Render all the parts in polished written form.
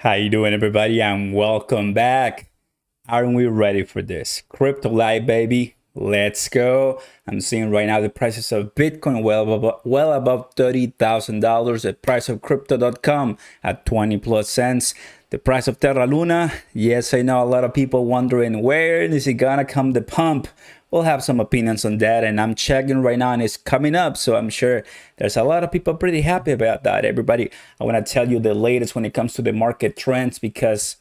How you doing, everybody? And welcome back. Aren't we ready for this? Crypto live, baby. Let's go. I'm seeing right now the prices of Bitcoin well above $30,000. The price of crypto.com at 20 plus cents. The price of Terra Luna. Yes, I know a lot of people wondering where is it gonna come the pump. We'll have some opinions on that, and I'm checking right now and it's coming up, so I'm sure there's a lot of people pretty happy about that. Everybody, I want to tell you the latest when it comes to the market trends, because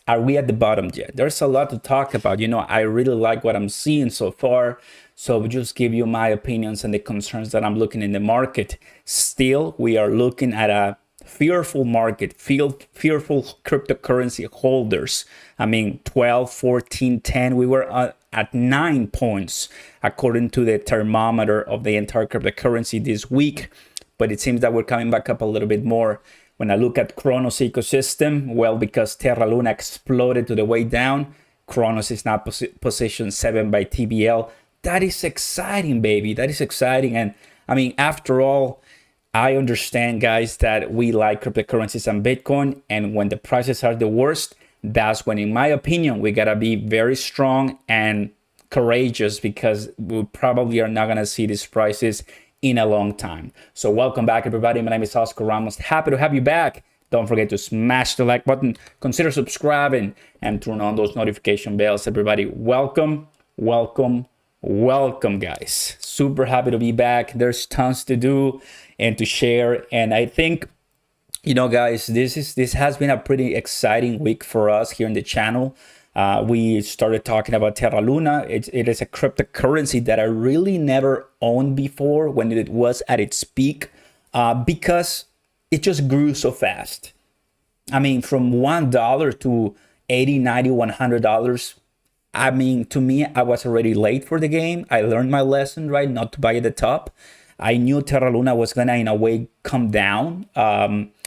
are we at the bottom yet? There's a lot to talk about. You know, I really like what I'm seeing so far, so I'll just give you my opinions and the concerns that I'm looking in the market. Still, we are looking at a fearful market, fearful cryptocurrency holders. I mean, 12, 14, 10, we were at 9 points according to the thermometer of the entire cryptocurrency this week, but it seems that we're coming back up a little bit more. When I look at Cronos ecosystem, well, because Terra Luna exploded to the way down, Cronos is now position 7 by TBL. That is exciting, baby. That is exciting. And I mean, after all, I understand, guys, that we like cryptocurrencies and Bitcoin, and when the prices are the worst, that's when, in my opinion, we gotta be very strong and courageous, because we probably are not gonna see these prices in a long time. So welcome back, everybody. My name is Ramos. Happy to have you back. Don't forget to smash the like button, consider subscribing, and turn on those notification bells. Everybody, welcome, welcome, welcome, guys. Super happy to be back. There's tons to do and to share, and I think, you know, guys, this has been a pretty exciting week for us here in the channel. We started talking about Terra Luna. It is a cryptocurrency that I really never owned before when it was at its peak, because it just grew so fast. I mean, from $1 to $80, $90, $100. I mean, to me, I was already late for the game. I learned my lesson, right? Not to buy at the top. I knew Terra Luna was gonna, in a way, come down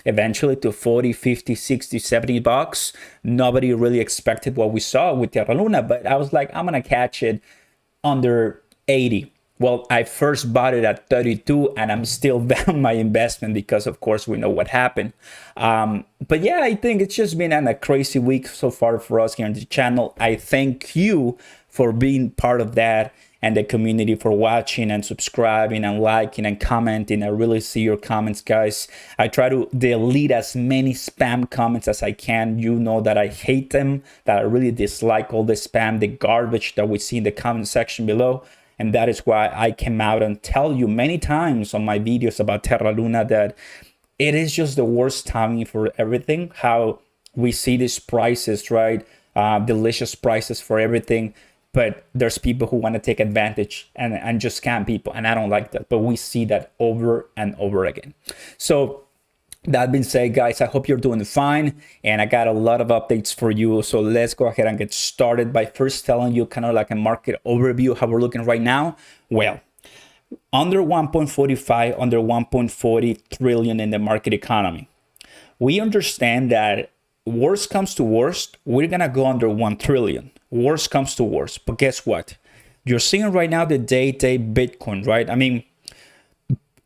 eventually to 40, 50, 60, 70 bucks. Nobody really expected what we saw with Terra Luna, but I was like, I'm gonna catch it under 80. Well, I first bought it at 32, and I'm still down my investment because, of course, we know what happened. But yeah, I think it's just been a crazy week so far for us here on the channel. I thank you for being part of that, and the community for watching and subscribing and liking and commenting. I really see your comments, guys. I try to delete as many spam comments as I can. You know that I hate them, that I really dislike all the spam, the garbage that we see in the comment section below. And that is why I came out and tell you many times on my videos about Terra Luna that it is just the worst timing for everything. How we see these prices, right? Delicious prices for everything. But there's people who want to take advantage and just scam people. And I don't like that. But we see that over and over again. So that being said, guys, I hope you're doing fine. And I got a lot of updates for you. So let's go ahead and get started by first telling you kind of like a market overview, how we're looking right now. Well, under 1.45, under 1.40 trillion in the market economy. We understand that worst comes to worst, we're going to go under 1 trillion. Worst comes to worst. But guess what? You're seeing right now the day-to-day Bitcoin, right? I mean,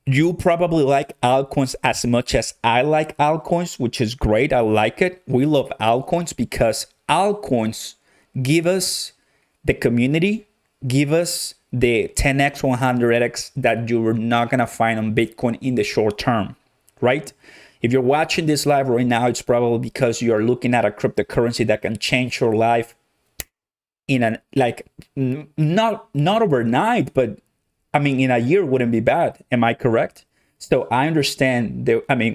you probably like altcoins as much as I like altcoins, which is great. I like it. We love altcoins because altcoins give us the community, give us the 10x, 100x that you're not going to find on Bitcoin in the short term, right? If you're watching this live right now, it's probably because you're looking at a cryptocurrency that can change your life in an, like, not overnight, but I mean, in a year wouldn't be bad. Am I correct? So I understand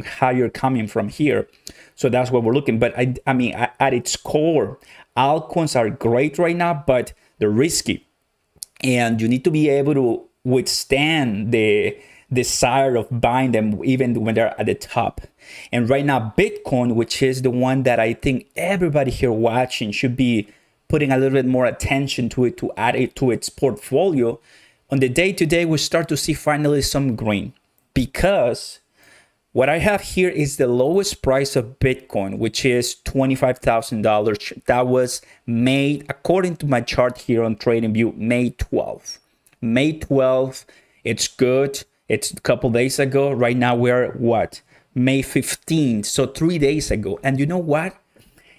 how you're coming from here. So that's what we're looking. But I mean, at its core, altcoins are great right now, but they're risky. And you need to be able to withstand the desire of buying them even when they're at the top. And right now, Bitcoin, which is the one that I think everybody here watching should be putting a little bit more attention to it, to add it to its portfolio. On the day-to-day, we start to see finally some green, because what I have here is the lowest price of Bitcoin, which is $25,000. That was made, according to my chart here on TradingView, May 12th. May 12th, it's good. It's a couple days ago. Right now, we're what? May 15th, so 3 days ago. And you know what?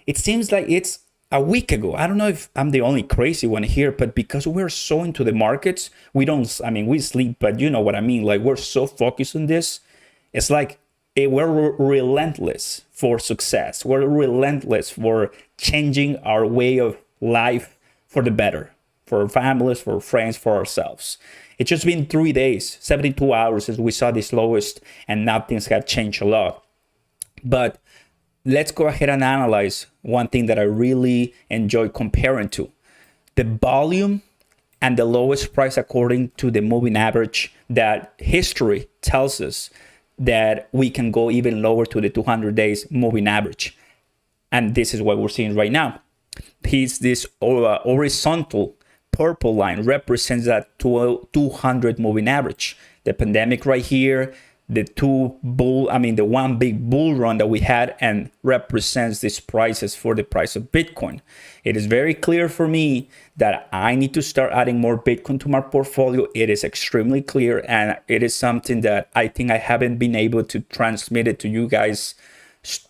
It seems like it's a week ago. I don't know if I'm the only crazy one here, but because we're so into the markets, we sleep, but you know what I mean? Like, we're so focused on this. It's like we're relentless for success. We're relentless for changing our way of life for the better, for our families, for our friends, for ourselves. It's just been 3 days, 72 hours since we saw this lowest, and now things have changed a lot. But let's go ahead and analyze one thing that I really enjoy comparing to. The volume and the lowest price according to the moving average, that history tells us that we can go even lower to the 200 days moving average. And this is what we're seeing right now. This horizontal purple line represents that 200 moving average. The pandemic right here, the one big bull run that we had, and represents these prices for the price of Bitcoin. It is very clear for me that I need to start adding more Bitcoin to my portfolio. It is extremely clear, and it is something that I think I haven't been able to transmit it to you guys,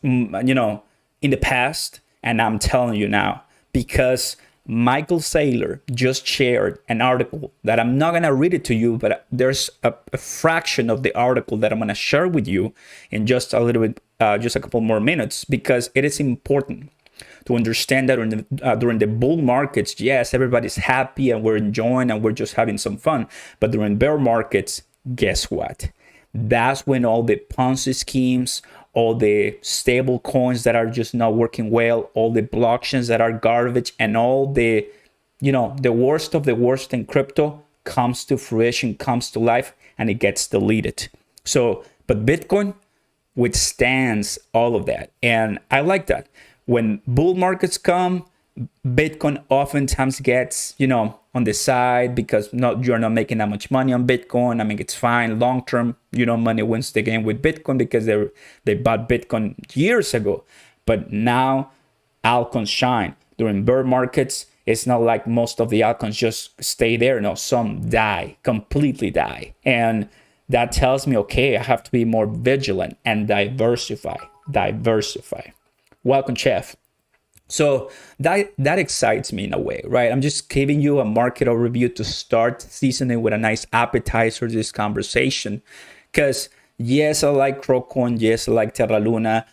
in the past. And I'm telling you now, because Michael Saylor just shared an article that I'm not going to read it to you, but there's a fraction of the article that I'm going to share with you in just a little bit, just a couple more minutes, because it is important to understand that during the bull markets, yes, everybody's happy and we're enjoying and we're just having some fun. But during bear markets, guess what? That's when all the Ponzi schemes, all the stable coins that are just not working well, all the blockchains that are garbage, and all the worst of the worst in crypto comes to fruition, comes to life, and it gets deleted. But Bitcoin withstands all of that. And I like that. When bull markets come, Bitcoin oftentimes gets, on the side, because you're not making that much money on Bitcoin. I mean, it's fine. Long term, money wins the game with Bitcoin because they bought Bitcoin years ago. But now altcoins shine. During bear markets, it's not like most of the altcoins just stay there. No, some completely die. And that tells me, okay, I have to be more vigilant and diversify. Welcome, Chef. So that excites me in a way, right? I'm just giving you a market overview to start seasoning with a nice appetizer this conversation. Because yes, I like Crocoin. Yes, I like Terra Luna.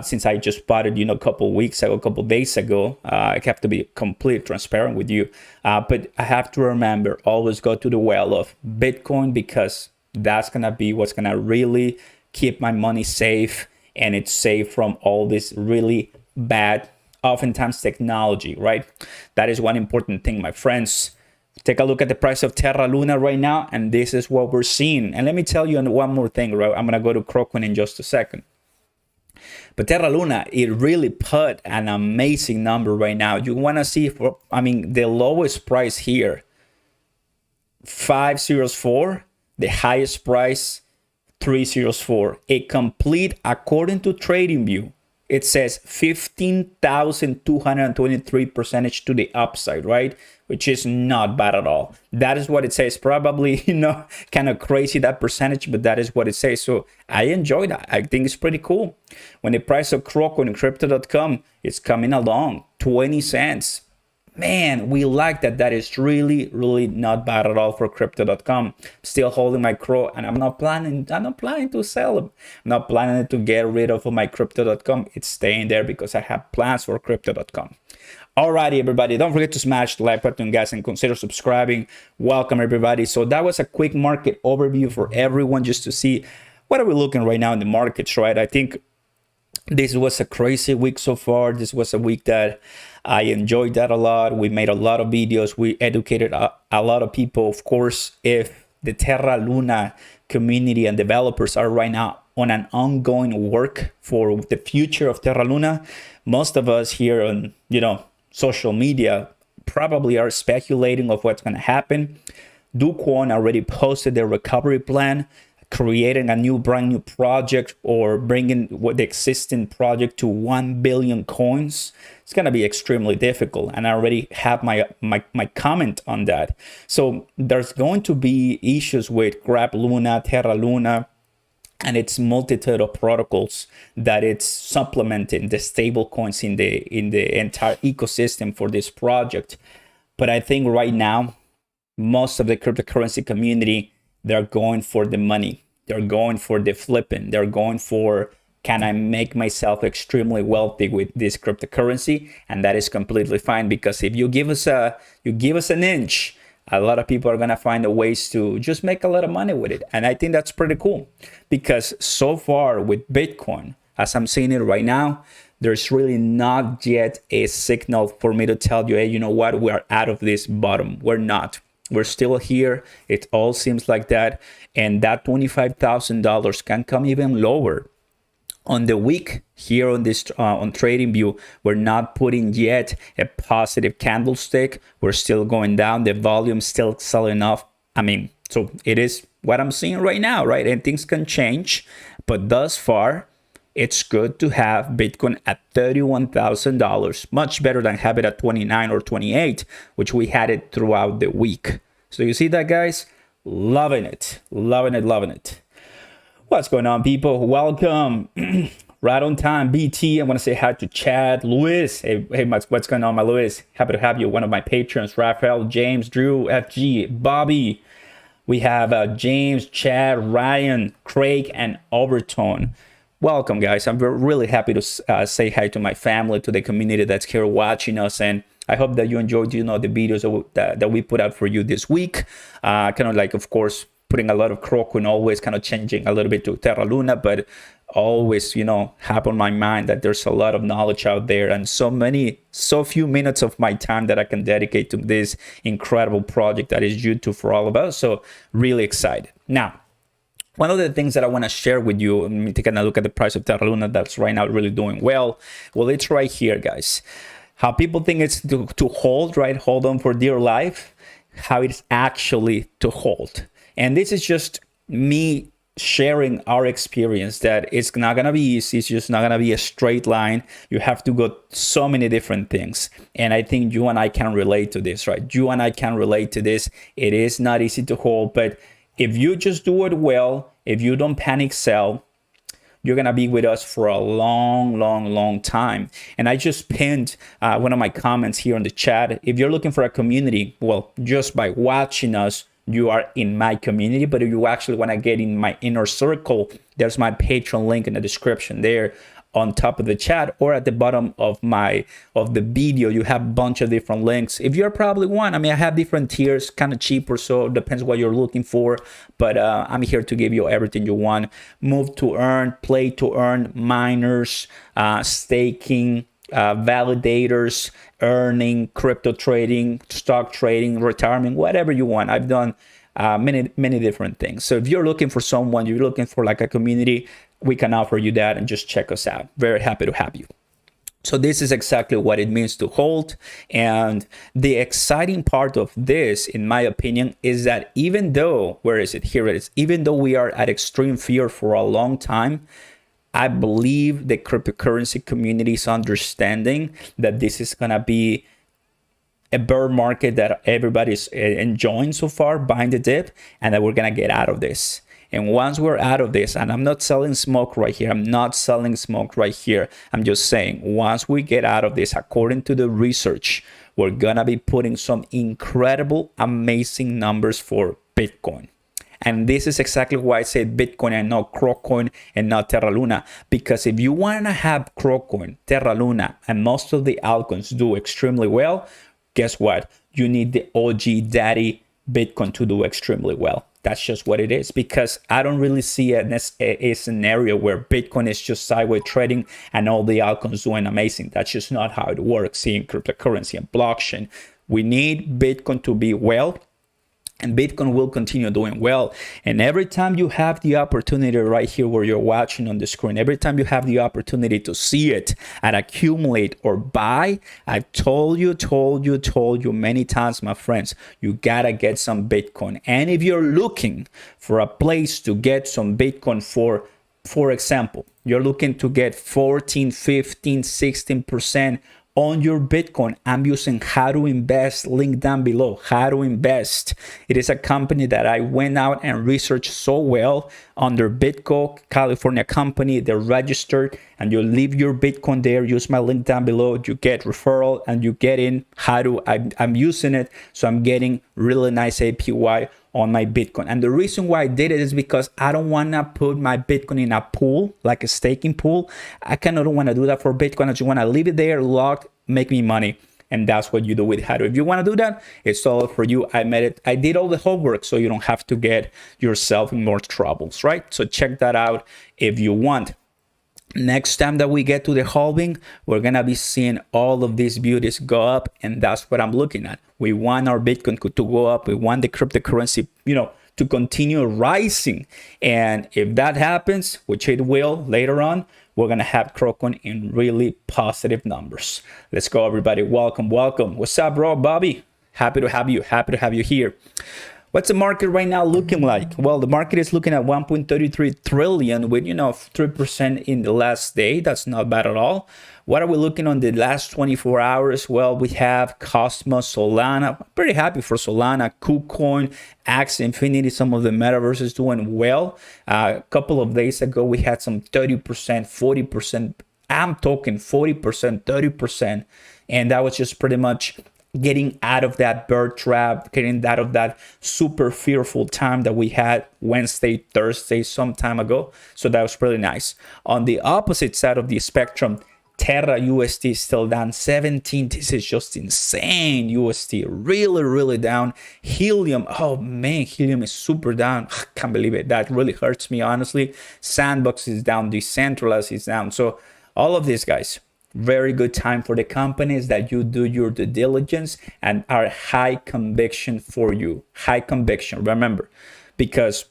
Since I just bought it, a couple days ago, I have to be completely transparent with you. But I have to remember, always go to the well of Bitcoin, because that's going to be what's going to really keep my money safe. And it's safe from all this really bad, oftentimes, technology, right? That is one important thing, my friends. Take a look at the price of Terra Luna right now, and this is what we're seeing. And let me tell you one more thing, right? I'm going to go to Crocoin in just a second. But Terra Luna, it really put an amazing number right now. You want to see, the lowest price here, 504, the highest price, 304. A complete, according to TradingView, it says 15,223 percentage to the upside, right? Which is not bad at all. That is what it says. Probably, kind of crazy, that percentage, but that is what it says. So I enjoy that. I think it's pretty cool. When the price of Crocoin and crypto.com is coming along, 20 cents. Man, we like that. That is really, really not bad at all for crypto.com. Still holding my CRO, and I'm not planning to sell them. I'm not planning to get rid of my crypto.com. It's staying there because I have plans for crypto.com. Alrighty, everybody. Don't forget to smash the like button, guys, and consider subscribing. Welcome, everybody. So that was a quick market overview for everyone, just to see what are we looking right now in the markets, right? I think this was a crazy week so far. This was a week that I enjoyed that a lot. We made a lot of videos. We educated a lot of people. Of course, if the Terra Luna community and developers are right now on an ongoing work for the future of Terra Luna, most of us here on, social media probably are speculating of what's going to happen. dogecoin already posted their recovery plan, creating a brand new project, or bringing the existing project to 1 billion coins. It's going to be extremely difficult, and I already have my comment on that. So there's going to be issues with Grab Luna, Terra Luna, and it's multitude of protocols that it's supplementing the stable coins in the entire ecosystem for this project. But I think right now, most of the cryptocurrency community, they're going for the money. They're going for the flipping. They're going for, can I make myself extremely wealthy with this cryptocurrency? And that is completely fine, because if you give us an inch, a lot of people are going to find a ways to just make a lot of money with it. And I think that's pretty cool, because so far with Bitcoin, as I'm seeing it right now, there's really not yet a signal for me to tell you, hey, you know what, we are out of this bottom. We're not. We're still here. It all seems like that. And that $25,000 can come even lower. On the week here on this on TradingView, we're not putting yet a positive candlestick. We're still going down. The volume still selling off. I mean, so it is what I'm seeing right now, right? And things can change, but thus far, it's good to have Bitcoin at $31,000, much better than have it at 29 or 28, which we had it throughout the week. So you see that, guys? Loving it, loving it, loving it. What's going on, people? Welcome. Right on time, BT. I want to say hi to Chad, Luis. Hey, what's going on, my Luis? Happy to have you. One of my patrons, Raphael, James, Drew, FG, Bobby. We have James, Chad, Ryan, Craig, and Overton. Welcome, guys. I'm really happy to say hi to my family, to the community that's here watching us, and I hope that you enjoyed, the videos that we put out for you this week. Kind of like, of course, putting a lot of CRO and always kind of changing a little bit to Terra Luna, but always, have on my mind that there's a lot of knowledge out there, and so few minutes of my time that I can dedicate to this incredible project that is YouTube for all of us. So really excited. Now, one of the things that I want to share with you, let me take a look at the price of Terra Luna that's right now really doing well. Well, it's right here, guys. How people think it's to hold, right? Hold on for dear life. How it's actually to hold. And this is just me sharing our experience, that it's not going to be easy. It's just not going to be a straight line. You have to go so many different things. And I think you and I can relate to this, right? You and I can relate to this. It is not easy to hold, but if you just do it well, if you don't panic sell, you're going to be with us for a long time. And I just pinned one of my comments here in the chat. If you're looking for a community, well, just by watching us, you are in my community. But if you actually want to get in my inner circle, there's my Patreon link in the description there on top of the chat, or at the bottom of the video. You have a bunch of different links. If you're probably one, I have different tiers, kind of cheap or so, depends what you're looking for, but I'm here to give you everything you want. Move to earn, play to earn, miners, staking, validators, earning, crypto trading, stock trading, retirement, whatever you want. I've done many different things. So if you're looking for someone, you're looking for like a community, we can offer you that, and just check us out. Very happy to have you. So this is exactly what it means to hold. And the exciting part of this, in my opinion, is that even though, where is it? Here it is. Even though we are at extreme fear for a long time, I believe the cryptocurrency community is understanding that this is going to be a bear market that everybody's enjoying so far, buying the dip, and that we're going to get out of this. And once we're out of this, and I'm not selling smoke right here. I'm not selling smoke right here. I'm just saying, once we get out of this, according to the research, we're going to be putting some incredible, amazing numbers for Bitcoin. And this is exactly why I said Bitcoin and not CRO and not Terra Luna. Because if you want to have CRO, Terra Luna, and most of the altcoins do extremely well, guess what? You need the OG daddy Bitcoin to do extremely well. That's just what it is, because I don't really see a scenario where Bitcoin is just sideways trading and all the altcoins doing amazing. That's just not how it works in cryptocurrency and blockchain. We need Bitcoin to be well, and Bitcoin will continue doing well. And every time you have the opportunity right here where you're watching on the screen, every time you have the opportunity to see it and accumulate or buy, I've told you many times, my friends, you gotta get some Bitcoin. And if you're looking for a place to get some Bitcoin for example, you're looking to get 14, 15, 16% on your Bitcoin, I'm using How to Invest, link down below. How to Invest. It is a company that I went out and researched so well under Bitco, California company. They're registered, and you leave your Bitcoin there. Use my link down below. You get referral and you get in. I'm using it, so I'm getting really nice APY on my Bitcoin. And the reason why I did it is because I don't want to put my Bitcoin in a pool, like a staking pool. I kind of don't want to do that for Bitcoin. I just want to leave it there, locked, make me money. And that's what you do with How to. If you want to do that, it's all for you. I did all the homework, so you don't have to get yourself in more troubles, right? So check that out if you want. Next time that we get to the halving, we're going to be seeing all of these beauties go up, and that's what I'm looking at. We want our Bitcoin to go up. We want the cryptocurrency, to continue rising. And if that happens, which it will later on, we're going to have Crocon in really positive numbers. Let's go, everybody. Welcome. What's up, bro? Bobby, happy to have you here. What's the market right now looking like? Well, the market is looking at 1.33 trillion with, 3% in the last day. That's not bad at all. What are we looking on the last 24 hours? Well, we have Cosmos, Solana. Pretty happy for Solana, KuCoin, Axie Infinity. Some of the metaverses doing well. A couple of days ago, we had some 30%, 40%. I'm talking 40%, 30%. And that was just pretty much getting out of that bear trap, getting out of that super fearful time that we had Wednesday, Thursday, some time ago. So that was really nice. On the opposite side of the spectrum, TERRA USD is still down 17. This is just insane. USD really down. Helium, oh man, Helium is super down. Can't believe it. That really hurts me, honestly. Sandbox is down. Decentraland is down. So all of these guys, very good time for the companies that you do your due diligence and are high conviction for you. High conviction, remember, because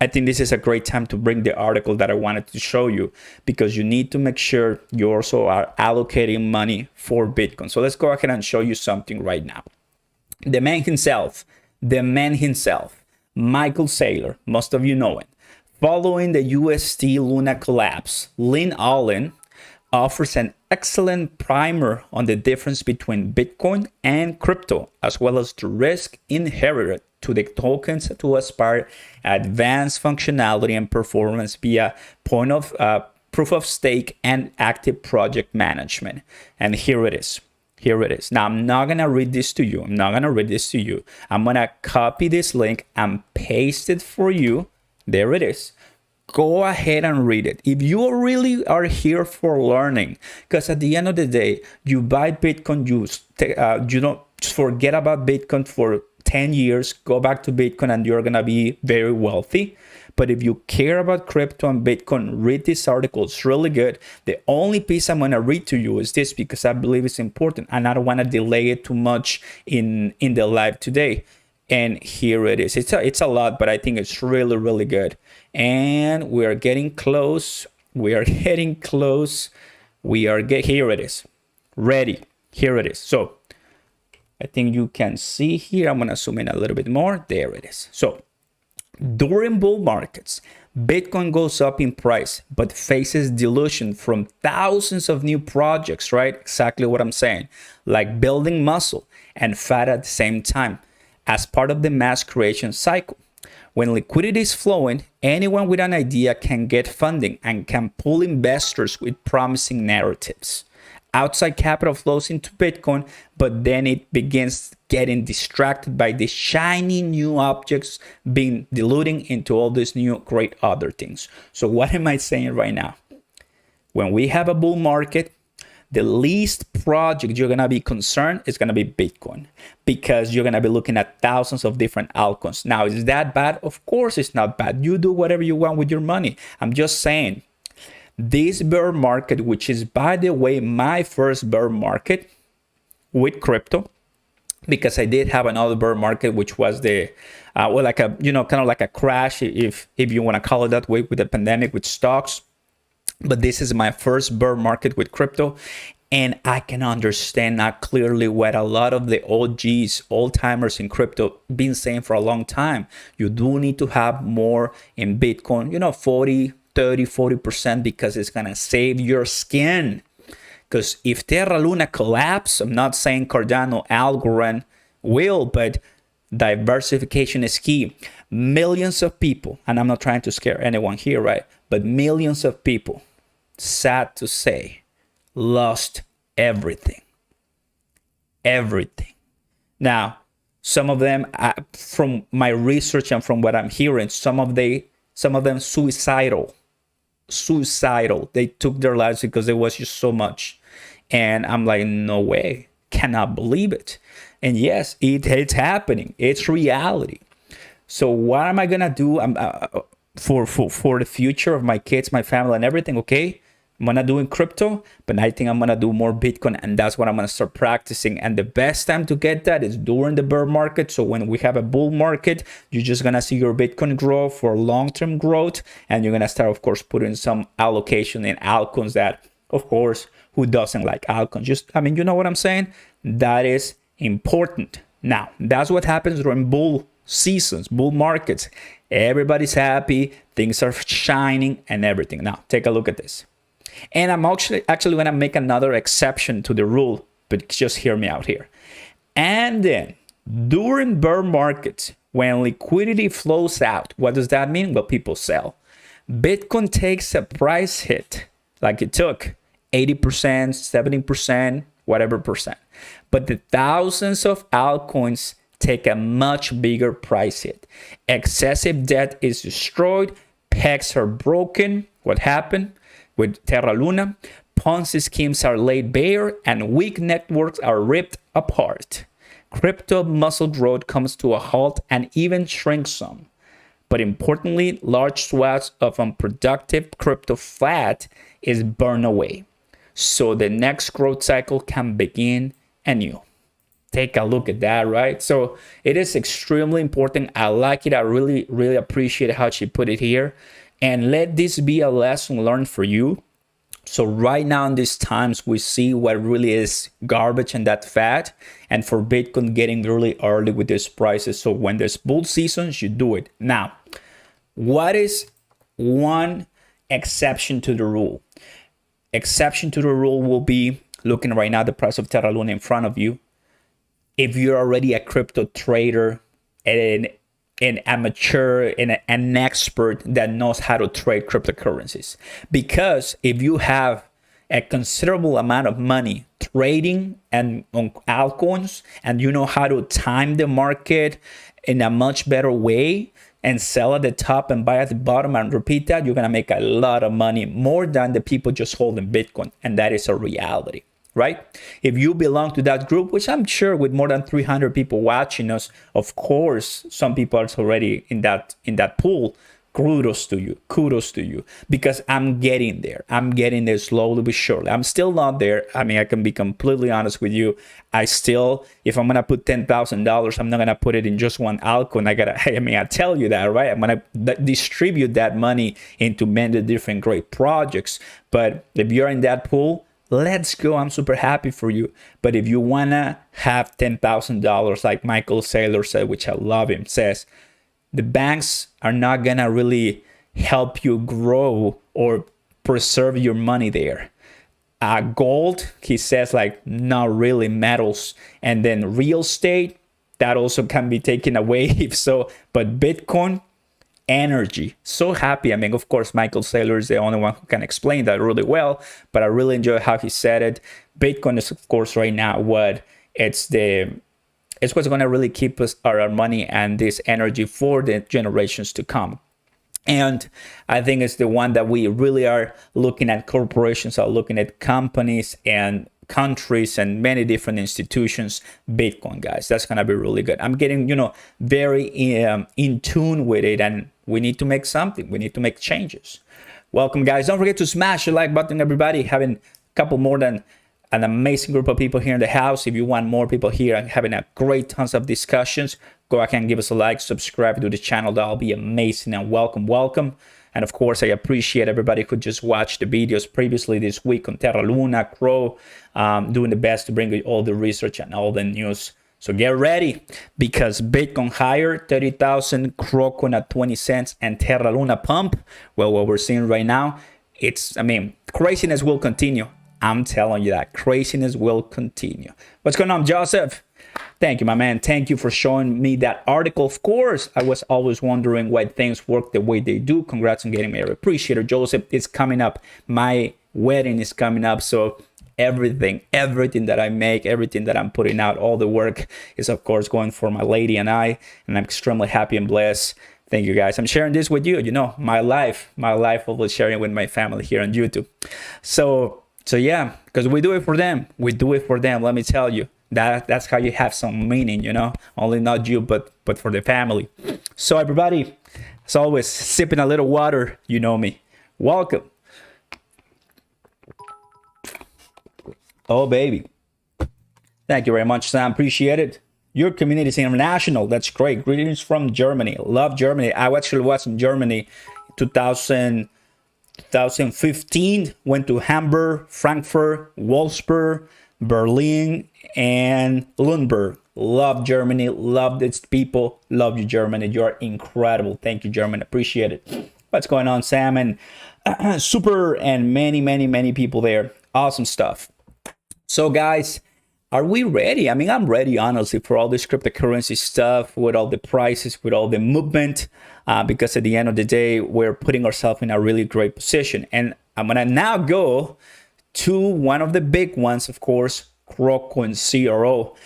I think this is a great time to bring the article that I wanted to show you, because you need to make sure you also are allocating money for Bitcoin. So let's go ahead and show you something right now. The man himself, Michael Saylor, most of you know it. Following the USD Luna collapse, Lynn Allen offers an excellent primer on the difference between Bitcoin and crypto, as well as the risk inherent to the tokens to aspire advanced functionality and performance via proof of stake and active project management. And here it is. Now, I'm not going to read this to you. I'm going to copy this link and paste it for you. There it is. Go ahead and read it. If you really are here for learning, because at the end of the day, you buy Bitcoin, you don't forget about Bitcoin for 10 years, go back to Bitcoin, and you're going to be very wealthy. But if you care about crypto and Bitcoin, read this article. It's really good. The only piece I'm going to read to you is this, because I believe it's important, and I don't want to delay it too much in the live today. And here it is. It's a lot, but I think it's really good. And we are getting close. Here it is. Ready. Here it is. So I think you can see here. I'm going to zoom in a little bit more. There it is. So during bull markets, Bitcoin goes up in price, but faces dilution from thousands of new projects, right? Exactly what I'm saying. Like building muscle and fat at the same time, as part of the mass creation cycle. When liquidity is flowing, anyone with an idea can get funding and can pull investors with promising narratives. Outside capital flows into Bitcoin, but then it begins getting distracted by the shiny new objects being diluting into all these new great other things. So what am I saying right now? When we have a bull market, the least project you're going to be concerned is going to be Bitcoin, because you're going to be looking at thousands of different altcoins. Now, is that bad? Of course it's not bad. You do whatever you want with your money. I'm just saying, this bear market, which is, by the way, my first bear market with crypto, because I did have another bear market, which was the, like a, kind of like a crash, if you want to call it that way, with the pandemic, with stocks. But this is my first bear market with crypto, and I can understand now clearly what a lot of the OGs, old-timers in crypto, been saying for a long time. You do need to have more in Bitcoin, 40, 30, 40%, because it's going to save your skin. Because if Terra Luna collapse, I'm not saying Cardano, algorand will, but diversification is key. Millions of people, and I'm not trying to scare anyone here, right? But millions of people, sad to say, lost everything. Everything. Now, some of them, from my research and from what I'm hearing, some of them suicidal. They took their lives because there was just so much. And I'm like, no way. Cannot believe it. And yes, it's happening. It's reality. So what am I gonna do for the future of my kids, my family, and everything? Okay, I'm gonna do in crypto, but I think I'm gonna do more Bitcoin, and that's what I'm gonna start practicing. And the best time to get that is during the bear market. So when we have a bull market, you're just gonna see your Bitcoin grow for long-term growth, and you're gonna start, of course, putting some allocation in altcoins. That, of course, who doesn't like altcoins? You know what I'm saying? That is important. Now, that's what happens during bull seasons, bull markets. Everybody's happy, things are shining and everything. Now, take a look at this. And I'm actually going to make another exception to the rule, but just hear me out here. And then during bear markets, when liquidity flows out, what does that mean? Well, people sell. Bitcoin takes a price hit, like it took 80%, 70%, whatever percent. But the thousands of altcoins take a much bigger price hit. Excessive debt is destroyed. Pegs are broken. What happened with Terra Luna? Ponzi schemes are laid bare and weak networks are ripped apart. Crypto muscle growth comes to a halt and even shrinks some. But importantly, large swaths of unproductive crypto fat is burned away. So the next growth cycle can begin anew. Take a look at that, right? So it is extremely important. I like it. I really, really appreciate how she put it here. And let this be a lesson learned for you. So right now in these times, we see what really is garbage and that fat. And for Bitcoin getting really early with these prices. So when there's bull seasons, you do it. Now, what is one exception to the rule? Exception to the rule will be looking right now the price of Terra Luna in front of you. If you're already a crypto trader and an amateur and an expert that knows how to trade cryptocurrencies. Because if you have a considerable amount of money trading and on altcoins, and you know how to time the market in a much better way and sell at the top and buy at the bottom and repeat that, you're going to make a lot of money, more than the people just holding Bitcoin. And that is a reality, right? If you belong to that group, which I'm sure with more than 300 people watching us, of course, some people are already in that pool. Kudos to you, because I'm getting there slowly but surely. I'm still not there. I mean, I can be completely honest with you. I still, if I'm gonna put $10,000, I'm not gonna put it in just one altcoin. I tell you that, right? I'm gonna distribute that money into many different great projects. But if you're in that pool, let's go. I'm super happy for you. But if you wanna have $10,000, like Michael Saylor said, which I love him, says, the banks are not gonna really help you grow or preserve your money there. Gold, he says, like, not really. Metals, and then real estate, that also can be taken away if so. But Bitcoin, energy, so happy. I mean, of course, Michael Saylor is the only one who can explain that really well, but I really enjoy how he said it. Bitcoin is, of course, right now it's what's going to really keep us our money and this energy for the generations to come. And I think it's the one that we really are looking at. Corporations are looking at, companies and countries and many different institutions. Bitcoin, guys, that's going to be really good. I'm getting, very in tune with it, and we need to make something. We need to make changes. Welcome, guys. Don't forget to smash the like button, everybody. Having a couple more than an amazing group of people here in the house. If you want more people here and having a great tons of discussions, go ahead and give us a like, subscribe to the channel. That'll be amazing, and welcome. And of course, I appreciate everybody who just watched the videos previously this week on Terra Luna, CRO, doing the best to bring you all the research and all the news. So get ready, because Bitcoin higher, 30,000, CRO at 20 cents, and Terra Luna pump. Well, what we're seeing right now, craziness will continue. I'm telling you that craziness will continue. What's going on, Joseph? Thank you, my man. Thank you for showing me that article. Of course, I was always wondering why things work the way they do. Congrats on getting married. Appreciate it, Joseph. It's coming up. My wedding is coming up. So everything that I make, everything that I'm putting out, all the work is, of course, going for my lady and I. And I'm extremely happy and blessed. Thank you, guys. I'm sharing this with you. You know, my life, always sharing with my family here on YouTube. So yeah, because we do it for them. We do it for them. Let me tell you. That's how you have some meaning, you know, only not you, but for the family. So everybody, as always, sipping a little water, you know me. Welcome. Oh, baby. Thank you very much, Sam. Appreciate it. Your community is international. That's great. Greetings from Germany. Love Germany. I actually was in Germany 2015. Went to Hamburg, Frankfurt, Wolfsburg, Berlin, and Lundberg. Love Germany. Love its people. Love you, Germany. You're incredible. Thank you, Germany. Appreciate it. What's going on, Sam? And Super and many people there. Awesome stuff. So, guys, are we ready? I mean, I'm ready, honestly, for all this cryptocurrency stuff, with all the prices, with all the movement, because at the end of the day, we're putting ourselves in a really great position. And I'm going to now go to one of the big ones, of course, CRO.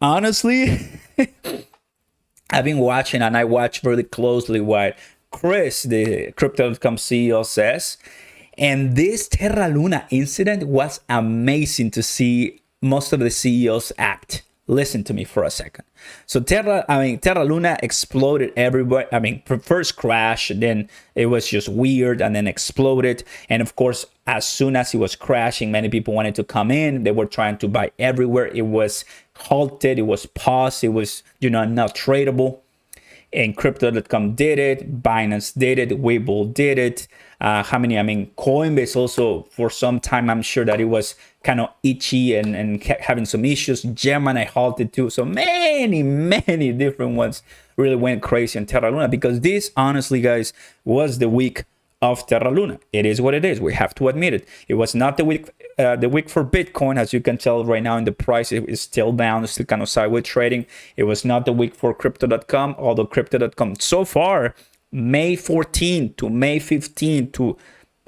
Honestly, I've been watching, and I watch really closely what Chris, the Crypto.com CEO, says. And this Terra Luna incident was amazing to see most of the CEOs act. Listen to me for a second. So Terra Luna exploded everywhere. I mean, first crash, then it was just weird, and then exploded. And of course, as soon as it was crashing, many people wanted to come in. They were trying to buy everywhere. It was halted. It was paused. It was, not tradable. And Crypto.com did it. Binance did it. Webull did it. Coinbase also, for some time, I'm sure that it was kind of itchy and kept having some issues. Gemini halted too. So many different ones really went crazy on Terra Luna, because this, honestly, guys, was the week of Terra Luna. It is what it is. We have to admit it. It was not the week for Bitcoin. As you can tell right now in the price, it is still down. It's still kind of sideways trading. It was not the week for Crypto.com, although Crypto.com so far, May 14 to May 15 to,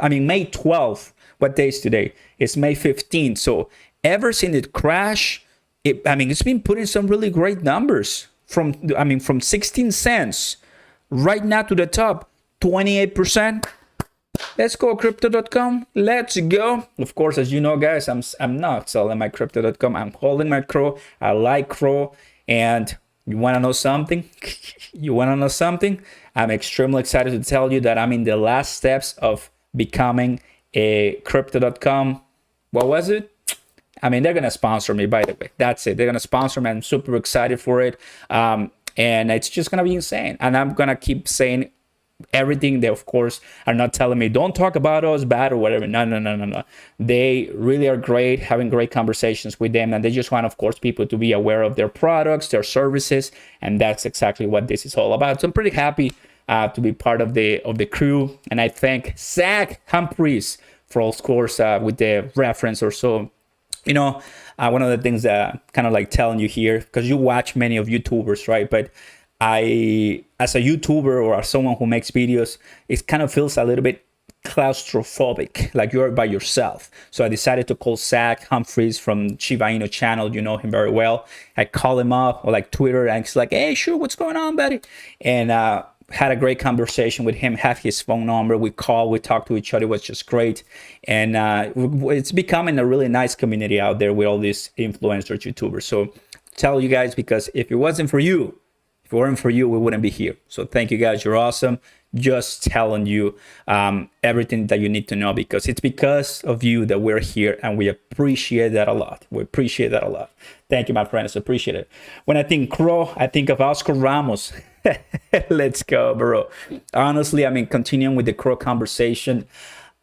May 12. What day is today? It's May 15. So ever since it crashed, it's been putting some really great numbers from 16 cents right now to the top, 28%. Let's go, Crypto.com. Let's go. Of course, as you know, guys, I'm not selling my Crypto.com. I'm holding my CRO. I like CRO. And you want to know something? I'm extremely excited to tell you that I'm in the last steps of becoming a Crypto.com. What was it? They're going to sponsor me, by the way. That's it. They're going to sponsor me. I'm super excited for it. And it's just going to be insane. And I'm going to keep saying everything. They, of course, are not telling me, don't talk about us bad or whatever. No. They really are great, having great conversations with them. And they just want, of course, people to be aware of their products, their services. And that's exactly what this is all about. So I'm pretty happy to be part of the crew. And I thank Zach Humphreys for, of course, with the reference or so. One of the things that kind of like telling you here, because you watch many of YouTubers, right? But I, as a YouTuber or as someone who makes videos, it kind of feels a little bit claustrophobic, like you're by yourself. So I decided to call Zach Humphreys from Shiba Inu channel. You know him very well. I call him up, or like Twitter, and he's like, hey, sure, what's going on, buddy? And had a great conversation with him, have his phone number. We talked to each other. It was just great. And it's becoming a really nice community out there with all these influencers, YouTubers. So tell you guys, because if it weren't for you, we wouldn't be here. So thank you guys. You're awesome. Just telling you everything that you need to know, because it's because of you that we're here, and we appreciate that a lot. Thank you, my friends. Appreciate it. When I think CRO, I think of Oscar Ramos. Let's go, bro. Honestly, continuing with the CRO conversation,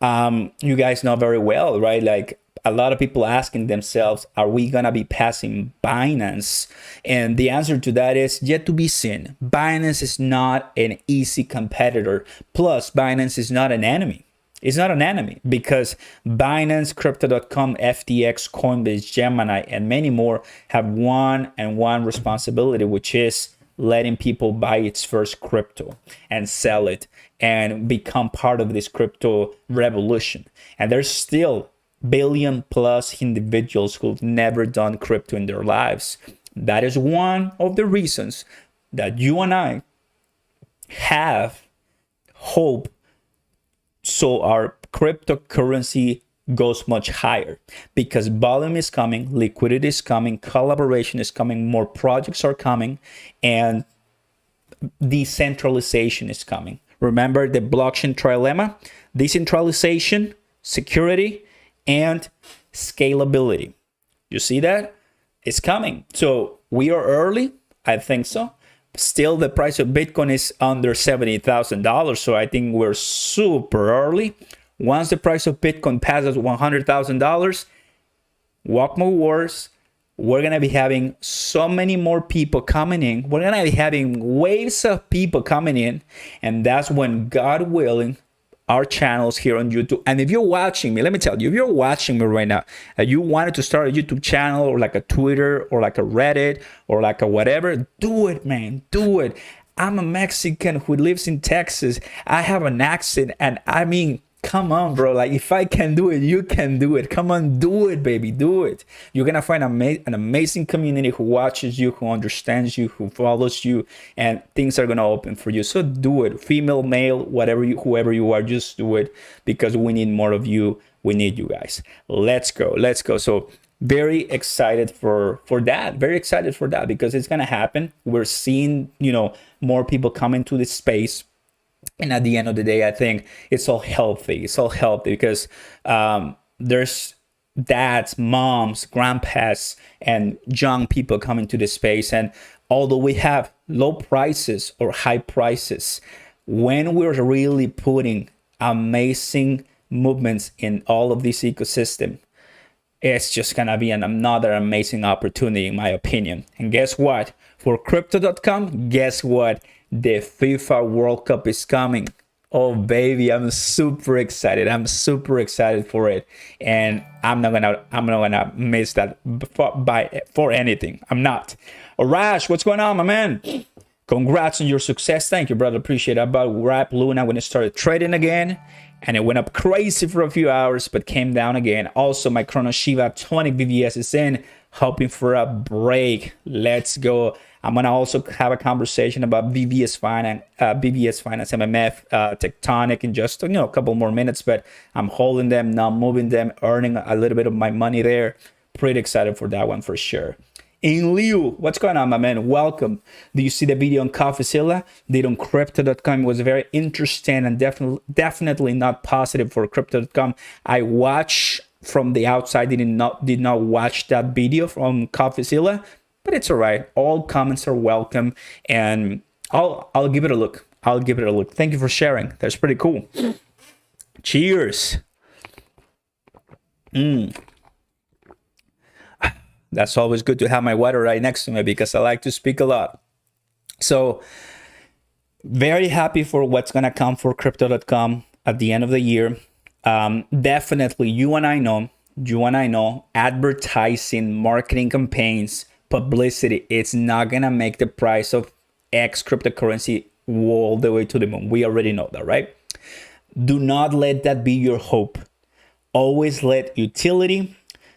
you guys know very well, right? Like, a lot of people asking themselves, are we going to be passing Binance? And the answer to that is yet to be seen. Binance is not an easy competitor. Plus, Binance is not an enemy. It's not an enemy, because Binance, Crypto.com, FTX, Coinbase, Gemini, and many more have one responsibility, which is letting people buy its first crypto and sell it and become part of this crypto revolution. And there's still billion plus individuals who've never done crypto in their lives. That is one of the reasons that you and I have hope, so our cryptocurrency goes much higher, because volume is coming, liquidity is coming, collaboration is coming, more projects are coming, and decentralization is coming. Remember the blockchain trilemma: decentralization, security, and scalability. You see that? It's coming. So we are early, I think so. Still, the price of Bitcoin is under $70,000. So I think we're super early. Once the price of Bitcoin passes $100,000, walk more wars. We're going to be having so many more people coming in. We're going to be having waves of people coming in. And that's when, God willing, our channels here on YouTube. And if you're watching me, let me tell you, if you're watching me right now and you wanted to start a YouTube channel or like a Twitter or like a Reddit or like a whatever, do it, man, do it. I'm a Mexican who lives in Texas. I have an accent, and I mean, come on, bro. Like, if I can do it, you can do it. Come on, do it, baby. Do it. You're going to find an amazing community who watches you, who understands you, who follows you, and things are going to open for you. So do it. Female, male, whoever you are, just do it, because we need more of you. We need you guys. Let's go. Let's go. So very excited for that. Very excited for that, because it's going to happen. We're seeing, more people come into this space. And at the end of the day, I think it's all healthy. It's all healthy because there's dads, moms, grandpas, and young people coming to this space. And although we have low prices or high prices, when we're really putting amazing movements in all of this ecosystem, it's just going to be another amazing opportunity, in my opinion. And guess what? For Crypto.com, guess what? The FIFA World Cup is coming. Oh, baby, I'm super excited. I'm super excited for it. And I'm not gonna miss that for anything. I'm not. Arash, what's going on, my man? Congrats on your success. Thank you, brother. Appreciate it. About Wrap Luna when it started trading again. And it went up crazy for a few hours, but came down again. Also, my Cronos Shiba tectonic VVS is in, hoping for a break. Let's go. I'm gonna also have a conversation about BVS Finance, MMF, Tectonic in just a couple more minutes. But I'm holding them, not moving them, earning a little bit of my money there. Pretty excited for that one for sure. In Liu, what's going on, my man? Welcome. Do you see the video on CoffeeZilla? Did on Crypto.com. It was very interesting and definitely not positive for Crypto.com. I watched from the outside, did not watch that video from CoffeeZilla, but it's all right. All comments are welcome, and I'll give it a look. I'll give it a look. Thank you for sharing. That's pretty cool. Cheers. That's always good to have my water right next to me, because I like to speak a lot. So very happy for what's going to come for Crypto.com at the end of the year. Definitely, you and I know advertising, marketing campaigns, publicity, it's not going to make the price of X cryptocurrency all the way to the moon. We already know that, right? Do not let that be your hope. Always let utility,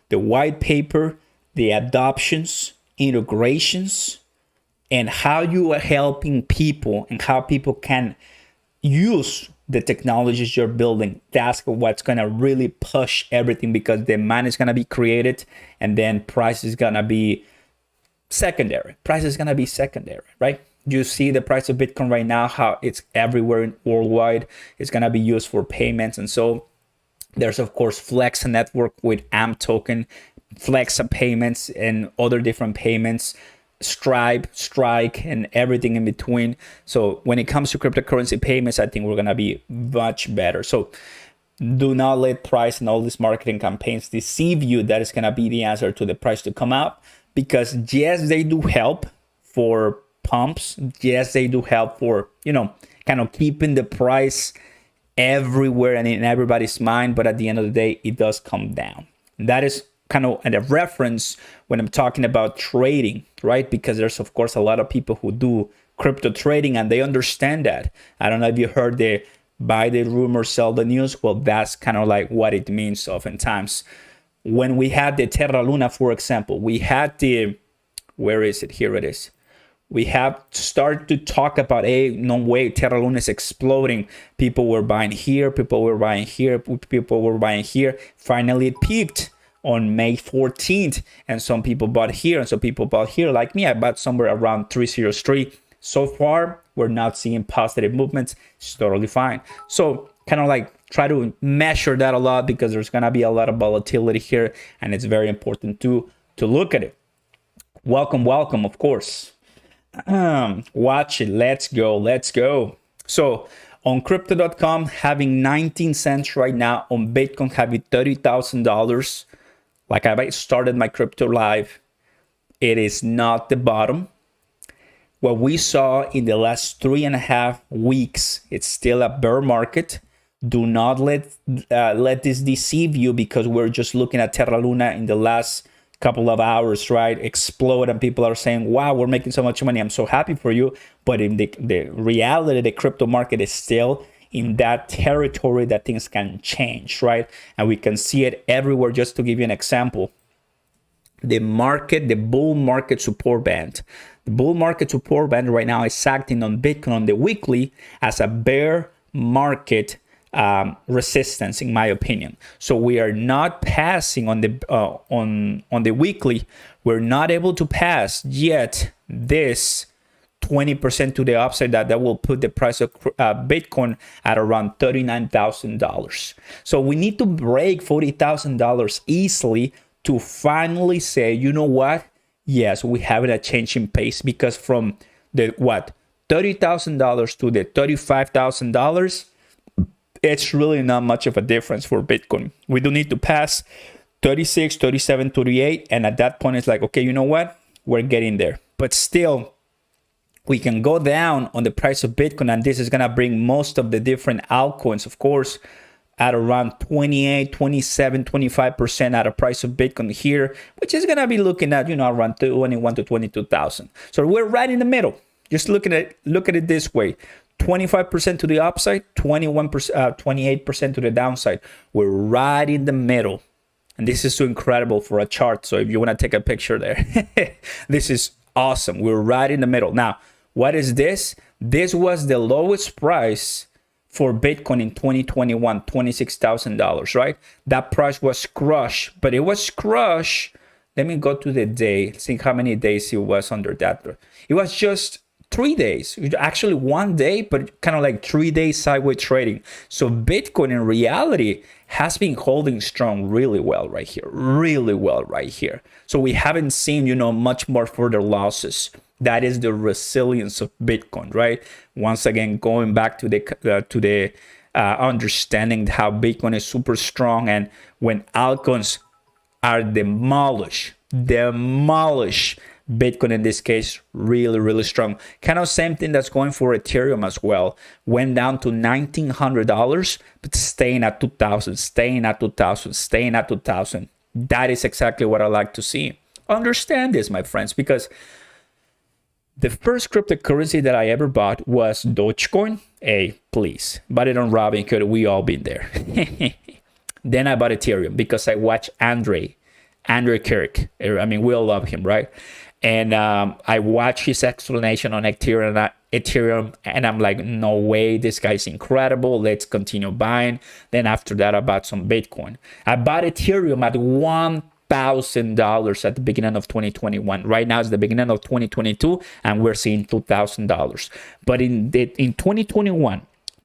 the white paper, the adoptions, integrations, and how you are helping people and how people can use the technologies you're building. That's what's going to really push everything, because demand is going to be created, and then price is going to be secondary. Price is going to be secondary, right? You see the price of Bitcoin right now, how it's everywhere worldwide. It's going to be used for payments. And so there's, of course, Flexa network with AMP token, Flexa payments and other different payments, Stripe, Strike, and everything in between. So when it comes to cryptocurrency payments, I think we're going to be much better. So do not let price and all these marketing campaigns deceive you that is going to be the answer to the price to come up, because yes, they do help for pumps. Yes, they do help for, kind of keeping the price everywhere and in everybody's mind, but at the end of the day, it does come down. And that is kind of a reference when I'm talking about trading, right? Because there's, of course, a lot of people who do crypto trading and they understand that. I don't know if you heard the buy the rumor, sell the news. Well, that's kind of like what it means oftentimes. When we had the Terra Luna, for example, we had the, where is it? Here it is. We have started to talk about, hey, no way, Terra Luna is exploding. People were buying here, people were buying here, people were buying here. Finally, it peaked on May 14th, and some people bought here, and some people bought here. Like me, I bought somewhere around 303. So far, we're not seeing positive movements. It's totally fine. So kind of like try to measure that a lot, because there's going to be a lot of volatility here, and it's very important to look at it. Welcome, of course. Watch it. Let's go. So on crypto.com, having 19 cents right now. On Bitcoin, having $30,000. Like I started my crypto live, it is not the bottom. What we saw in the last 3.5 weeks, it's still a bear market. Do not let this deceive you, because we're just looking at Terra Luna in the last couple of hours, right? Explode, and people are saying, wow, we're making so much money. I'm so happy for you. But in the reality, the crypto market is still in that territory that things can change, right? And we can see it everywhere. Just to give you an example, the bull market support band. The bull market support band right now is acting on Bitcoin on the weekly as a bear market resistance, in my opinion. So we are not passing on the weekly. We're not able to pass yet this 20% to the upside that will put the price of Bitcoin at around $39,000. So we need to break $40,000 easily to finally say, you know what? Yes, we have a change in pace, because from the $30,000 to the $35,000, it's really not much of a difference for Bitcoin. We do need to pass 36, 37, 38. And at that point, it's like, okay, you know what? We're getting there. But still, we can go down on the price of Bitcoin. And this is going to bring most of the different altcoins, of course, at around 28, 27, 25% at a price of Bitcoin here, which is going to be looking at, around 21 to 22,000. So we're right in the middle. Just look at it this way. 25% to the upside, 28% to the downside. We're right in the middle. And this is so incredible for a chart. So if you want to take a picture there, this is awesome. We're right in the middle. Now, what is this? This was the lowest price for Bitcoin in 2021, $26,000, right? That price was crushed, but it was crushed. Let me go to the day, see how many days it was under that. It was just 3 days, actually 1 day, but kind of like 3 days sideways trading. So Bitcoin in reality has been holding strong really well right here. So we haven't seen, much more further losses. That is the resilience of Bitcoin, right? Once again, going back to the understanding how Bitcoin is super strong, and when altcoins are demolished, Bitcoin in this case really strong. Kind of same thing that's going for Ethereum as well. Went down to $1,900, but staying at 2,000, staying at 2,000. That is exactly what I like to see. Understand this, my friends, because the first cryptocurrency that I ever bought was Dogecoin. Hey, please, bought it on Robinhood. We all been there. Then I bought Ethereum because I watched Andrei Kirk. I mean, we all love him, right? And I watched his explanation on Ethereum, and I'm like, no way, this guy's incredible. Let's continue buying. Then after that, I bought some Bitcoin. I bought Ethereum at $1,000 at the beginning of 2021. Right now, it's the beginning of 2022, and we're seeing $2,000. But in 2021